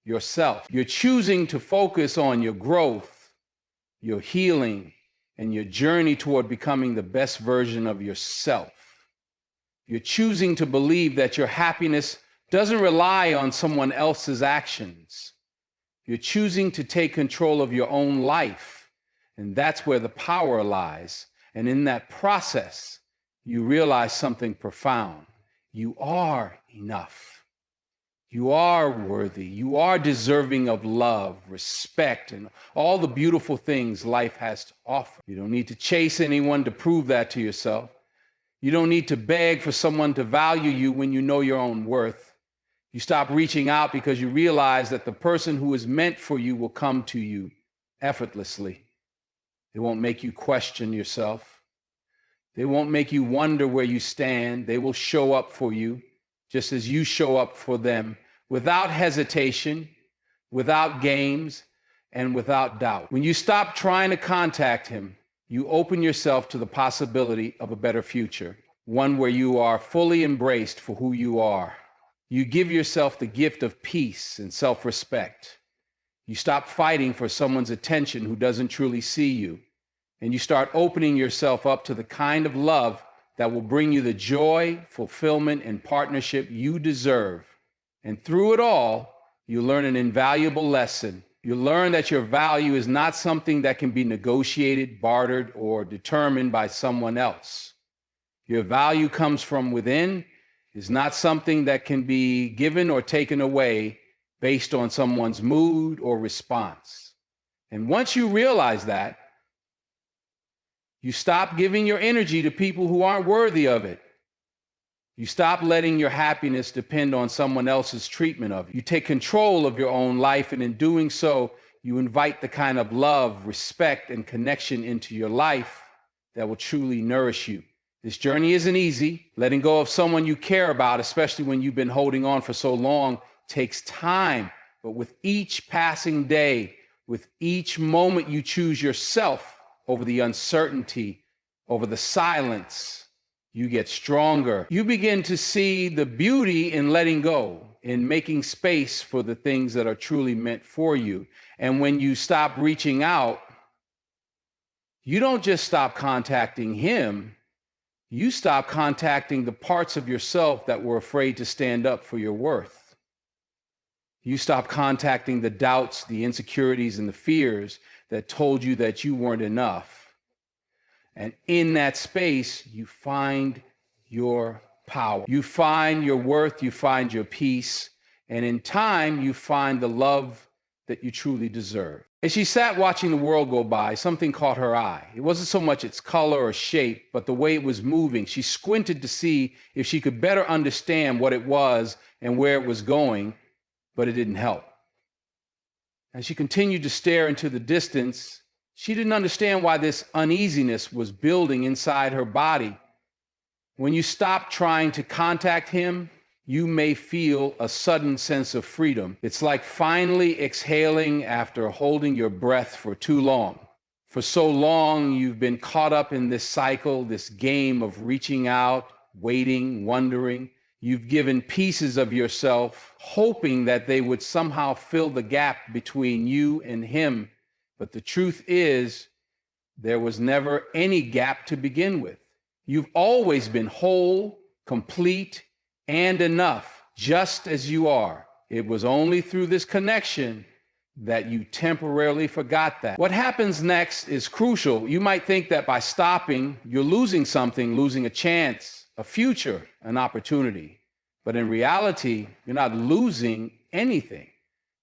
yourself. You're choosing to focus on your growth, your healing, and your journey toward becoming the best version of yourself. You're choosing to believe that your happiness doesn't rely on someone else's actions. You're choosing to take control of your own life, and that's where the power lies. And in that process, you realize something profound. You are enough. You are worthy. You are deserving of love, respect, and all the beautiful things life has to offer. You don't need to chase anyone to prove that to yourself. You don't need to beg for someone to value you when you know your own worth. You stop reaching out because you realize that the person who is meant for you will come to you effortlessly. They won't make you question yourself. They won't make you wonder where you stand. They will show up for you just as you show up for them, without hesitation, without games, and without doubt. When you stop trying to contact him, you open yourself to the possibility of a better future, one where you are fully embraced for who you are. You give yourself the gift of peace and self-respect. You stop fighting for someone's attention who doesn't truly see you. And you start opening yourself up to the kind of love that will bring you the joy, fulfillment, and partnership you deserve. And through it all, you learn an invaluable lesson. You learn that your value is not something that can be negotiated, bartered, or determined by someone else. Your value comes from within, is not something that can be given or taken away based on someone's mood or response. And once you realize that, you stop giving your energy to people who aren't worthy of it. You stop letting your happiness depend on someone else's treatment of it. You take control of your own life, and in doing so, you invite the kind of love, respect, and connection into your life that will truly nourish you. This journey isn't easy. Letting go of someone you care about, especially when you've been holding on for so long, takes time. But with each passing day, with each moment you choose yourself over the uncertainty, over the silence, you get stronger. You begin to see the beauty in letting go, in making space for the things that are truly meant for you. And when you stop reaching out, you don't just stop contacting him, you stop contacting the parts of yourself that were afraid to stand up for your worth. You stop contacting the doubts, the insecurities, and the fears that told you that you weren't enough. And in that space, you find your power. You find your worth, you find your peace, and in time, you find the love that you truly deserve. As she sat watching the world go by, something caught her eye. It wasn't so much its color or shape, but the way it was moving. She squinted to see if she could better understand what it was and where it was going, but it didn't help. As she continued to stare into the distance, she didn't understand why this uneasiness was building inside her body. When you stop trying to contact him, you may feel a sudden sense of freedom. It's like finally exhaling after holding your breath for too long. For so long, you've been caught up in this cycle, this game of reaching out, waiting, wondering. You've given pieces of yourself, hoping that they would somehow fill the gap between you and him. But the truth is, there was never any gap to begin with. You've always been whole, complete, and enough, just as you are. It was only through this connection that you temporarily forgot that. What happens next is crucial. You might think that by stopping, you're losing something, losing a chance, a future, an opportunity. But in reality, you're not losing anything.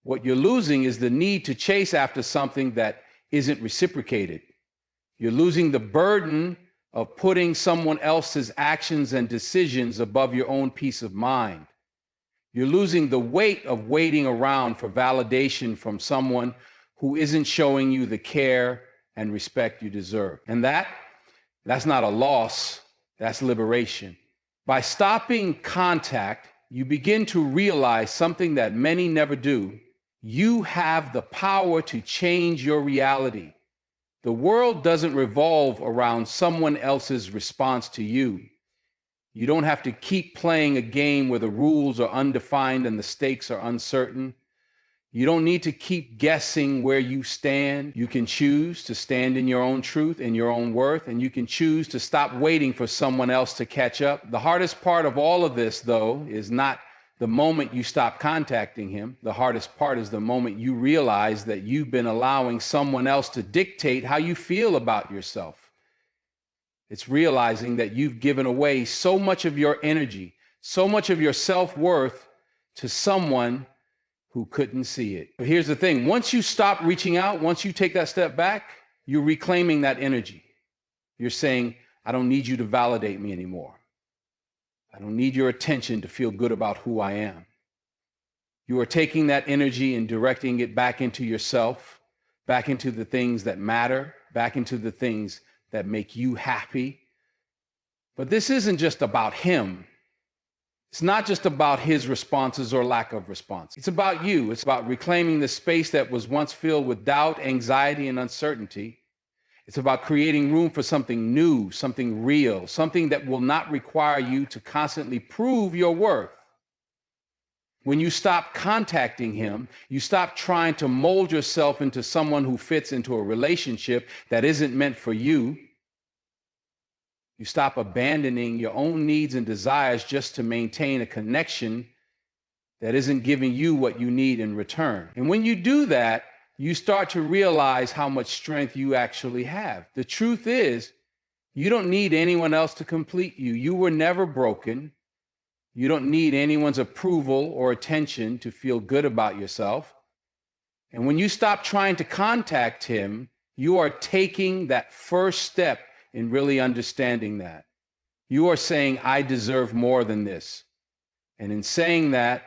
What you're losing is the need to chase after something that isn't reciprocated. You're losing the burden of putting someone else's actions and decisions above your own peace of mind. You're losing the weight of waiting around for validation from someone who isn't showing you the care and respect you deserve. And that's not a loss, that's liberation. By stopping contact, you begin to realize something that many never do. You have the power to change your reality. The world doesn't revolve around someone else's response to you. You don't have to keep playing a game where the rules are undefined and the stakes are uncertain. You don't need to keep guessing where you stand. You can choose to stand in your own truth and your own worth, and you can choose to stop waiting for someone else to catch up. The hardest part of all of this, though, is not the moment you stop contacting him. The hardest part is the moment you realize that you've been allowing someone else to dictate how you feel about yourself. It's realizing that you've given away so much of your energy, so much of your self-worth to someone who couldn't see it. But here's the thing. Once you stop reaching out, once you take that step back, you're reclaiming that energy. You're saying, I don't need you to validate me anymore. I don't need your attention to feel good about who I am. You are taking that energy and directing it back into yourself, back into the things that matter, back into the things that make you happy. But this isn't just about him. It's not just about his responses or lack of response. It's about you. It's about reclaiming the space that was once filled with doubt, anxiety, and uncertainty. It's about creating room for something new, something real, something that will not require you to constantly prove your worth. When you stop contacting him, you stop trying to mold yourself into someone who fits into a relationship that isn't meant for you. You stop abandoning your own needs and desires just to maintain a connection that isn't giving you what you need in return. And when you do that, you start to realize how much strength you actually have. The truth is, you don't need anyone else to complete you. You were never broken. You don't need anyone's approval or attention to feel good about yourself. And when you stop trying to contact him, you are taking that first step in really understanding that. You are saying, I deserve more than this. And in saying that,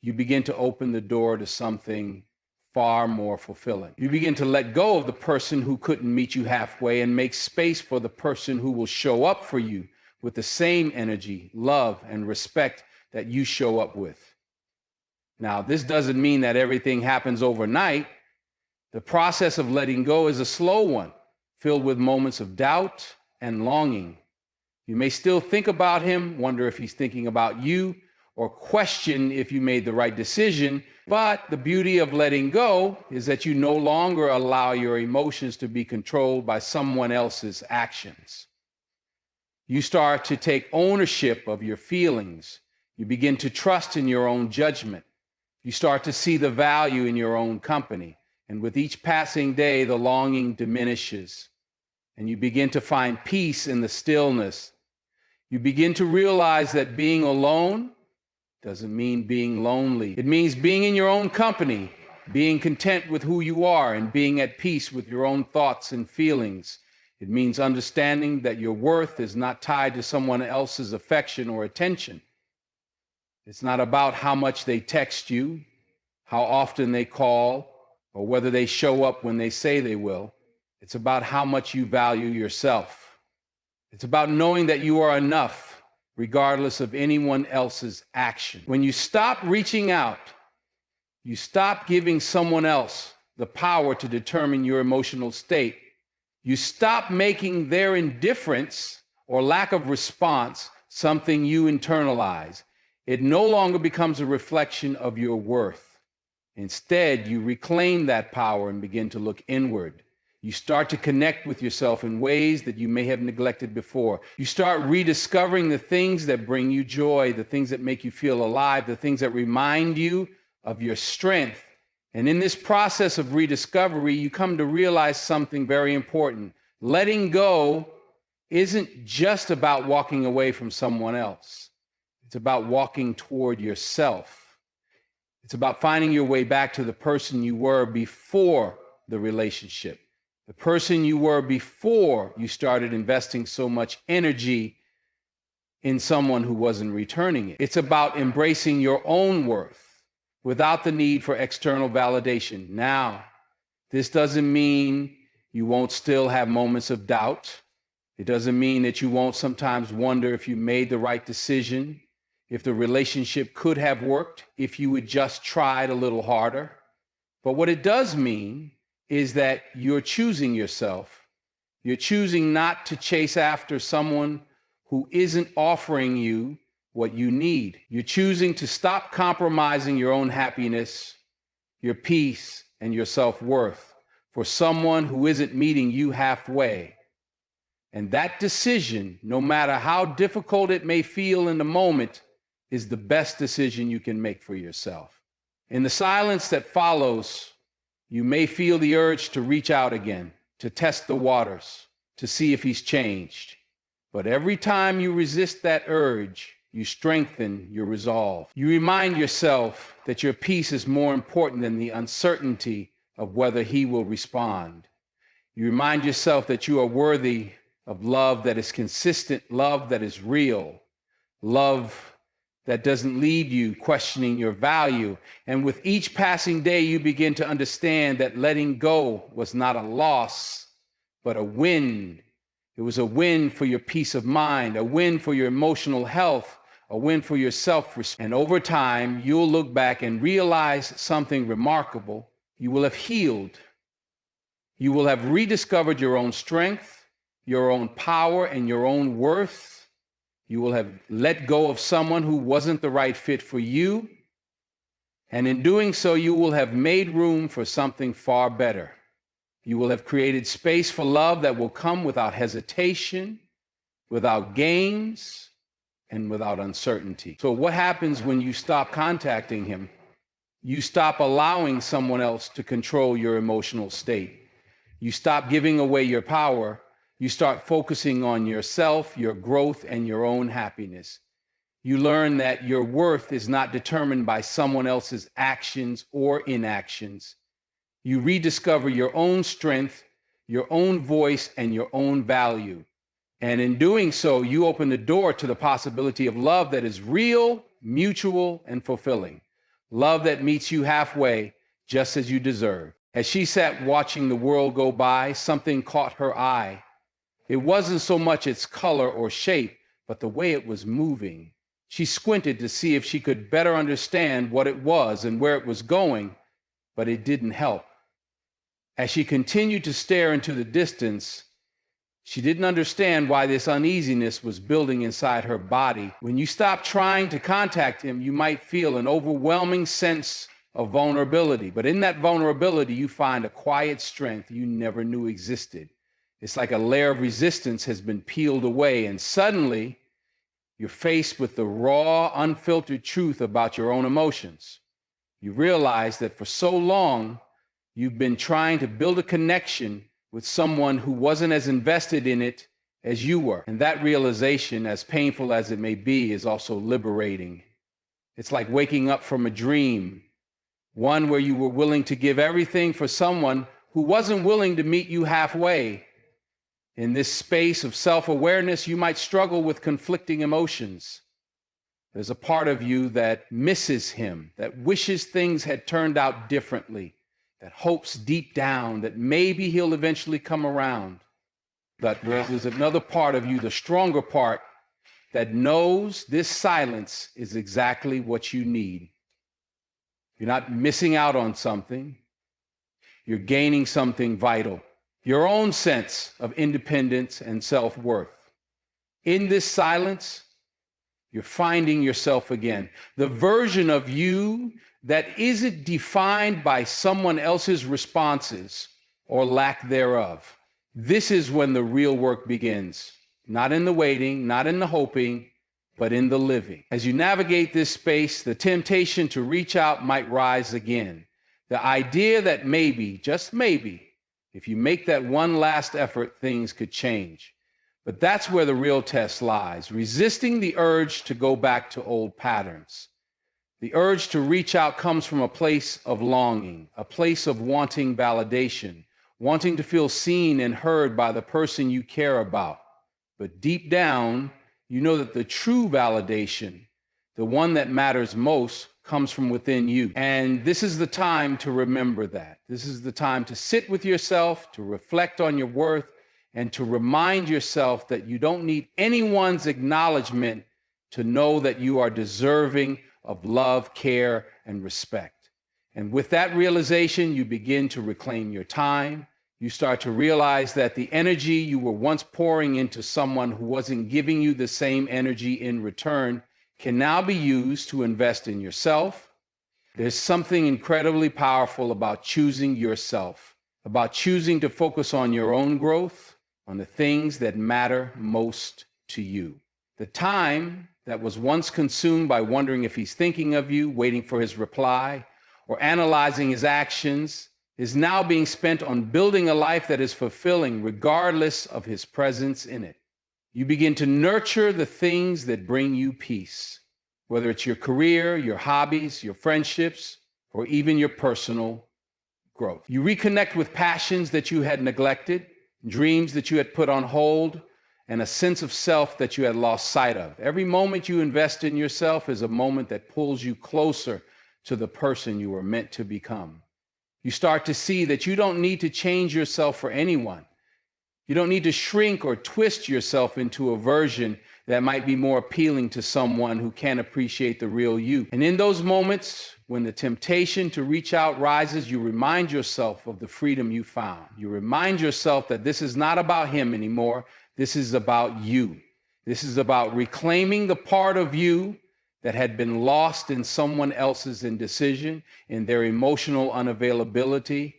you begin to open the door to something far more fulfilling. You begin to let go of the person who couldn't meet you halfway and make space for the person who will show up for you with the same energy, love, and respect that you show up with. Now, this doesn't mean that everything happens overnight. The process of letting go is a slow one, filled with moments of doubt and longing. You may still think about him, wonder if he's thinking about you, or question if you made the right decision. But the beauty of letting go is that you no longer allow your emotions to be controlled by someone else's actions. You start to take ownership of your feelings. You begin to trust in your own judgment. You start to see the value in your own company. And with each passing day, the longing diminishes. And you begin to find peace in the stillness. You begin to realize that being alone doesn't mean being lonely. It means being in your own company, being content with who you are, and being at peace with your own thoughts and feelings. It means understanding that your worth is not tied to someone else's affection or attention. It's not about how much they text you, how often they call, or whether they show up when they say they will. It's about how much you value yourself. It's about knowing that you are enough, regardless of anyone else's action. When you stop reaching out, you stop giving someone else the power to determine your emotional state. You stop making their indifference or lack of response something you internalize. It no longer becomes a reflection of your worth. Instead, you reclaim that power and begin to look inward. You start to connect with yourself in ways that you may have neglected before. You start rediscovering the things that bring you joy, the things that make you feel alive, the things that remind you of your strength. And in this process of rediscovery, you come to realize something very important. Letting go isn't just about walking away from someone else. It's about walking toward yourself. It's about finding your way back to the person you were before the relationship. The person you were before you started investing so much energy in someone who wasn't returning it. It's about embracing your own worth without the need for external validation. Now, this doesn't mean you won't still have moments of doubt. It doesn't mean that you won't sometimes wonder if you made the right decision, if the relationship could have worked, if you would just tried a little harder. But what it does mean is that you're choosing yourself. You're choosing not to chase after someone who isn't offering you what you need. You're choosing to stop compromising your own happiness, your peace, and your self-worth for someone who isn't meeting you halfway. And that decision, no matter how difficult it may feel in the moment, is the best decision you can make for yourself. In the silence that follows, you may feel the urge to reach out again, to test the waters, to see if he's changed. But every time you resist that urge, you strengthen your resolve. You remind yourself that your peace is more important than the uncertainty of whether he will respond. You remind yourself that you are worthy of love that is consistent, love that is real, love that doesn't leave you questioning your value. And with each passing day, you begin to understand that letting go was not a loss, but a win. It was a win for your peace of mind, a win for your emotional health, a win for your self-respect. And over time, you'll look back and realize something remarkable. You will have healed. You will have rediscovered your own strength, your own power, and your own worth. You will have let go of someone who wasn't the right fit for you, And in doing so, you will have made room for something far better. You will have created space for love that will come without hesitation, without games, and without uncertainty. So what happens when you stop contacting him? You stop allowing someone else to control your emotional state. You stop giving away your power. You start focusing on yourself, your growth, and your own happiness. You learn that your worth is not determined by someone else's actions or inactions. You rediscover your own strength, your own voice, and your own value. And in doing so, you open the door to the possibility of love that is real, mutual, and fulfilling. Love that meets you halfway, just as you deserve. As she sat watching the world go by, something caught her eye. It wasn't so much its color or shape, but the way it was moving. She squinted to see if she could better understand what it was and where it was going, but it didn't help. As she continued to stare into the distance, she didn't understand why this uneasiness was building inside her body. When you stop trying to contact him, you might feel an overwhelming sense of vulnerability. But in that vulnerability, you find a quiet strength you never knew existed. It's like a layer of resistance has been peeled away, and suddenly you're faced with the raw, unfiltered truth about your own emotions. You realize that for so long, you've been trying to build a connection with someone who wasn't as invested in it as you were. And that realization, as painful as it may be, is also liberating. It's like waking up from a dream, one where you were willing to give everything for someone who wasn't willing to meet you halfway. In this space of self-awareness, you might struggle with conflicting emotions. There's a part of you that misses him, that wishes things had turned out differently, that hopes deep down that maybe he'll eventually come around. But there's another part of you, the stronger part, that knows this silence is exactly what you need. You're not missing out on something. You're gaining something vital. Your own sense of independence and self-worth. In this silence, you're finding yourself again. The version of you that isn't defined by someone else's responses or lack thereof. This is when the real work begins. Not in the waiting, not in the hoping, but in the living. As you navigate this space, the temptation to reach out might rise again. The idea that maybe, just maybe, if you make that one last effort, things could change. But that's where the real test lies, resisting the urge to go back to old patterns. The urge to reach out comes from a place of longing, a place of wanting validation, wanting to feel seen and heard by the person you care about. But deep down, you know that the true validation, the one that matters most, comes from within you. And this is the time to remember that. This is the time to sit with yourself, to reflect on your worth, and to remind yourself that you don't need anyone's acknowledgement to know that you are deserving of love, care, and respect. And with that realization, you begin to reclaim your time. You start to realize that the energy you were once pouring into someone who wasn't giving you the same energy in return can now be used to invest in yourself. There's something incredibly powerful about choosing yourself, about choosing to focus on your own growth, on the things that matter most to you. The time that was once consumed by wondering if he's thinking of you, waiting for his reply, or analyzing his actions is now being spent on building a life that is fulfilling regardless of his presence in it. You begin to nurture the things that bring you peace, whether it's your career, your hobbies, your friendships, or even your personal growth. You reconnect with passions that you had neglected, dreams that you had put on hold, and a sense of self that you had lost sight of. Every moment you invest in yourself is a moment that pulls you closer to the person you were meant to become. You start to see that you don't need to change yourself for anyone. You don't need to shrink or twist yourself into a version that might be more appealing to someone who can't appreciate the real you. And in those moments, when the temptation to reach out rises, you remind yourself of the freedom you found. You remind yourself that this is not about him anymore. This is about you. This is about reclaiming the part of you that had been lost in someone else's indecision, in their emotional unavailability,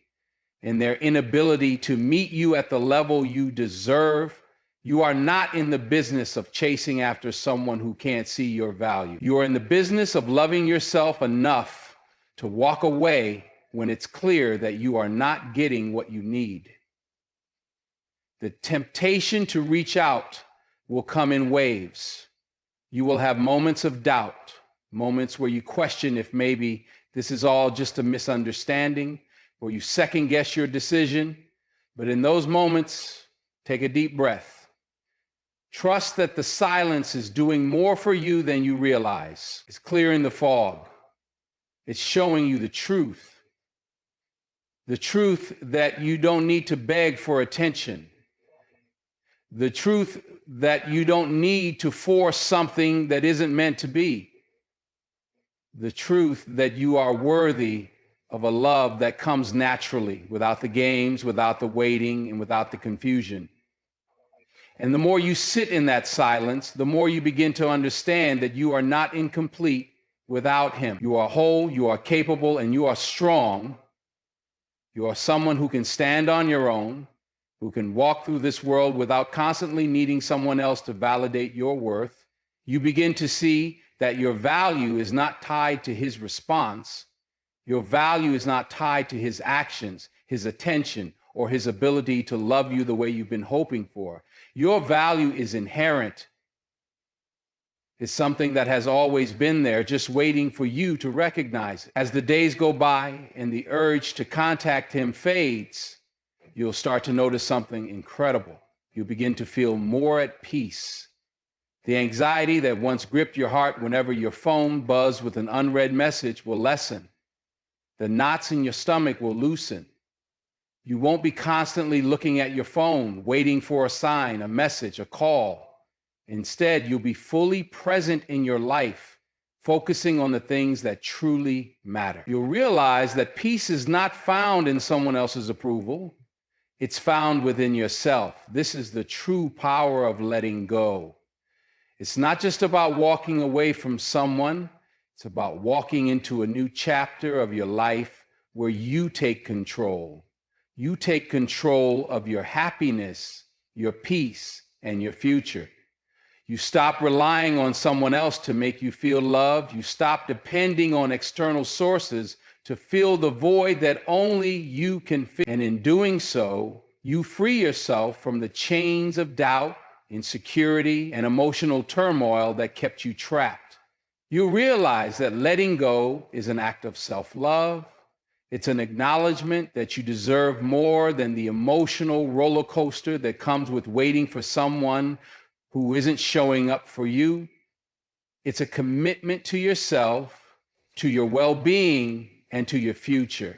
in their inability to meet you at the level you deserve. You are not in the business of chasing after someone who can't see your value. You are in the business of loving yourself enough to walk away when it's clear that you are not getting what you need. The temptation to reach out will come in waves. You will have moments of doubt, moments where you question if maybe this is all just a misunderstanding, or you second guess your decision. But in those moments, take a deep breath. Trust that the silence is doing more for you than you realize. It's clearing the fog. It's showing you the truth that you don't need to beg for attention, the truth that you don't need to force something that isn't meant to be, the truth that you are worthy of a love that comes naturally, without the games, without the waiting, and without the confusion. And the more you sit in that silence, the more you begin to understand that you are not incomplete without him. You are whole, you are capable, and you are strong. You are someone who can stand on your own, who can walk through this world without constantly needing someone else to validate your worth. You begin to see that your value is not tied to his response. Your value is not tied to his actions, his attention, or his ability to love you the way you've been hoping for. Your value is inherent. It's something that has always been there, just waiting for you to recognize it. As the days go by and the urge to contact him fades, you'll start to notice something incredible. You'll begin to feel more at peace. The anxiety that once gripped your heart whenever your phone buzzed with an unread message will lessen. The knots in your stomach will loosen. You won't be constantly looking at your phone, waiting for a sign, a message, a call. Instead, you'll be fully present in your life, focusing on the things that truly matter. You'll realize that peace is not found in someone else's approval. It's found within yourself. This is the true power of letting go. It's not just about walking away from someone. It's about walking into a new chapter of your life where you take control. You take control of your happiness, your peace, and your future. You stop relying on someone else to make you feel loved. You stop depending on external sources to fill the void that only you can fill. And in doing so, you free yourself from the chains of doubt, insecurity, and emotional turmoil that kept you trapped. You realize that letting go is an act of self-love. It's an acknowledgement that you deserve more than the emotional roller coaster that comes with waiting for someone who isn't showing up for you. It's a commitment to yourself, to your well-being, and to your future.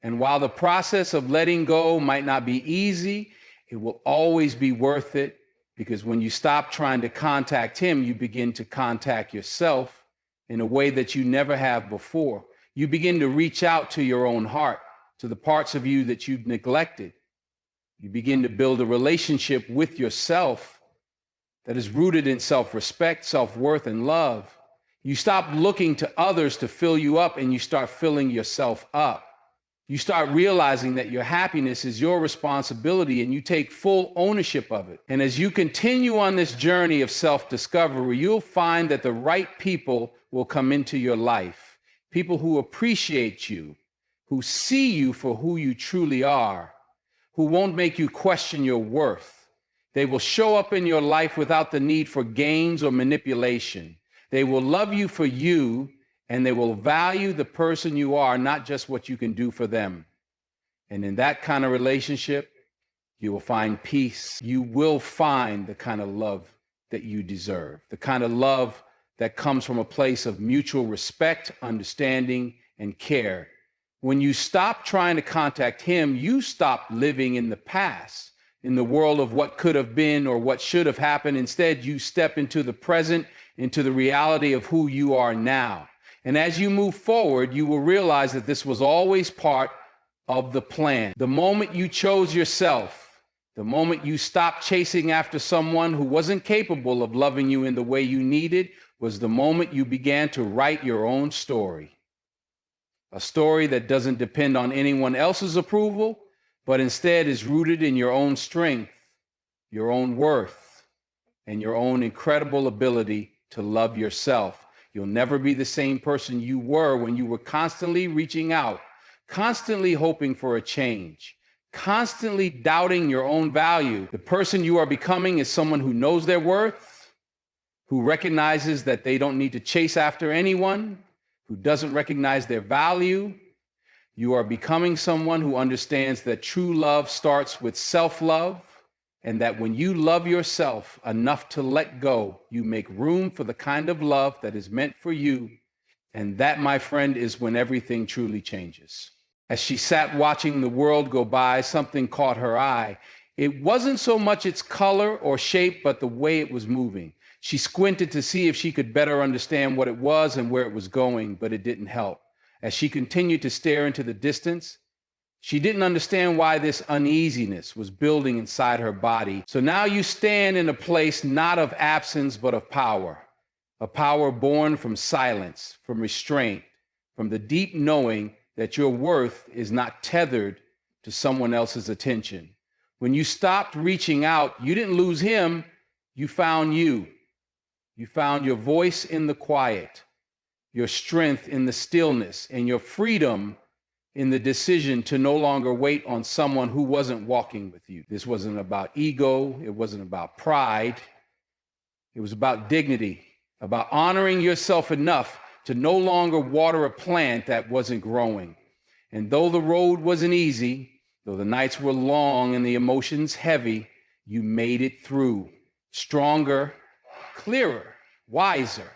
And while the process of letting go might not be easy, it will always be worth it, because when you stop trying to contact him, you begin to contact yourself in a way that you never have before. You begin to reach out to your own heart, to the parts of you that you've neglected. You begin to build a relationship with yourself that is rooted in self-respect, self-worth, and love. You stop looking to others to fill you up, and you start filling yourself up. You start realizing that your happiness is your responsibility, and you take full ownership of it. And as you continue on this journey of self-discovery, you'll find that the right people will come into your life. People who appreciate you, who see you for who you truly are, who won't make you question your worth. They will show up in your life without the need for games or manipulation. They will love you for you, and they will value the person you are, not just what you can do for them. And in that kind of relationship, you will find peace. You will find the kind of love that you deserve, the kind of love that comes from a place of mutual respect, understanding, and care. When you stop trying to contact him, you stop living in the past, in the world of what could have been or what should have happened. Instead, you step into the present, into the reality of who you are now. And as you move forward, you will realize that this was always part of the plan. The moment you chose yourself, the moment you stopped chasing after someone who wasn't capable of loving you in the way you needed, was the moment you began to write your own story. A story that doesn't depend on anyone else's approval, but instead is rooted in your own strength, your own worth, and your own incredible ability to love yourself. You'll never be the same person you were when you were constantly reaching out, constantly hoping for a change, constantly doubting your own value. The person you are becoming is someone who knows their worth, who recognizes that they don't need to chase after anyone, who doesn't recognize their value. You are becoming someone who understands that true love starts with self-love, and that when you love yourself enough to let go, you make room for the kind of love that is meant for you. And that, my friend, is when everything truly changes. As she sat watching the world go by, something caught her eye. It wasn't so much its color or shape, but the way it was moving. She squinted to see if she could better understand what it was and where it was going, but it didn't help. As she continued to stare into the distance, she didn't understand why this uneasiness was building inside her body. So now you stand in a place not of absence, but of power. A power born from silence, from restraint, from the deep knowing that your worth is not tethered to someone else's attention. When you stopped reaching out, you didn't lose him, you found you. You found your voice in the quiet, your strength in the stillness, and your freedom in the decision to no longer wait on someone who wasn't walking with you. This wasn't about ego. It wasn't about pride. It was about dignity, about honoring yourself enough to no longer water a plant that wasn't growing. And though the road wasn't easy, though the nights were long and the emotions heavy, you made it through, stronger, clearer, wiser.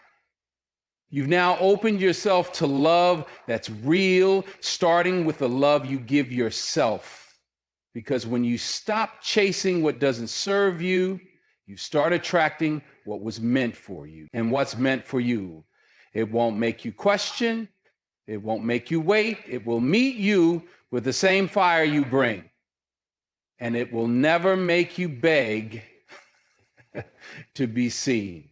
You've now opened yourself to love that's real, starting with the love you give yourself. Because when you stop chasing what doesn't serve you, you start attracting what was meant for you. And what's meant for you, it won't make you question, it won't make you wait, it will meet you with the same fire you bring. And it will never make you beg to be seen.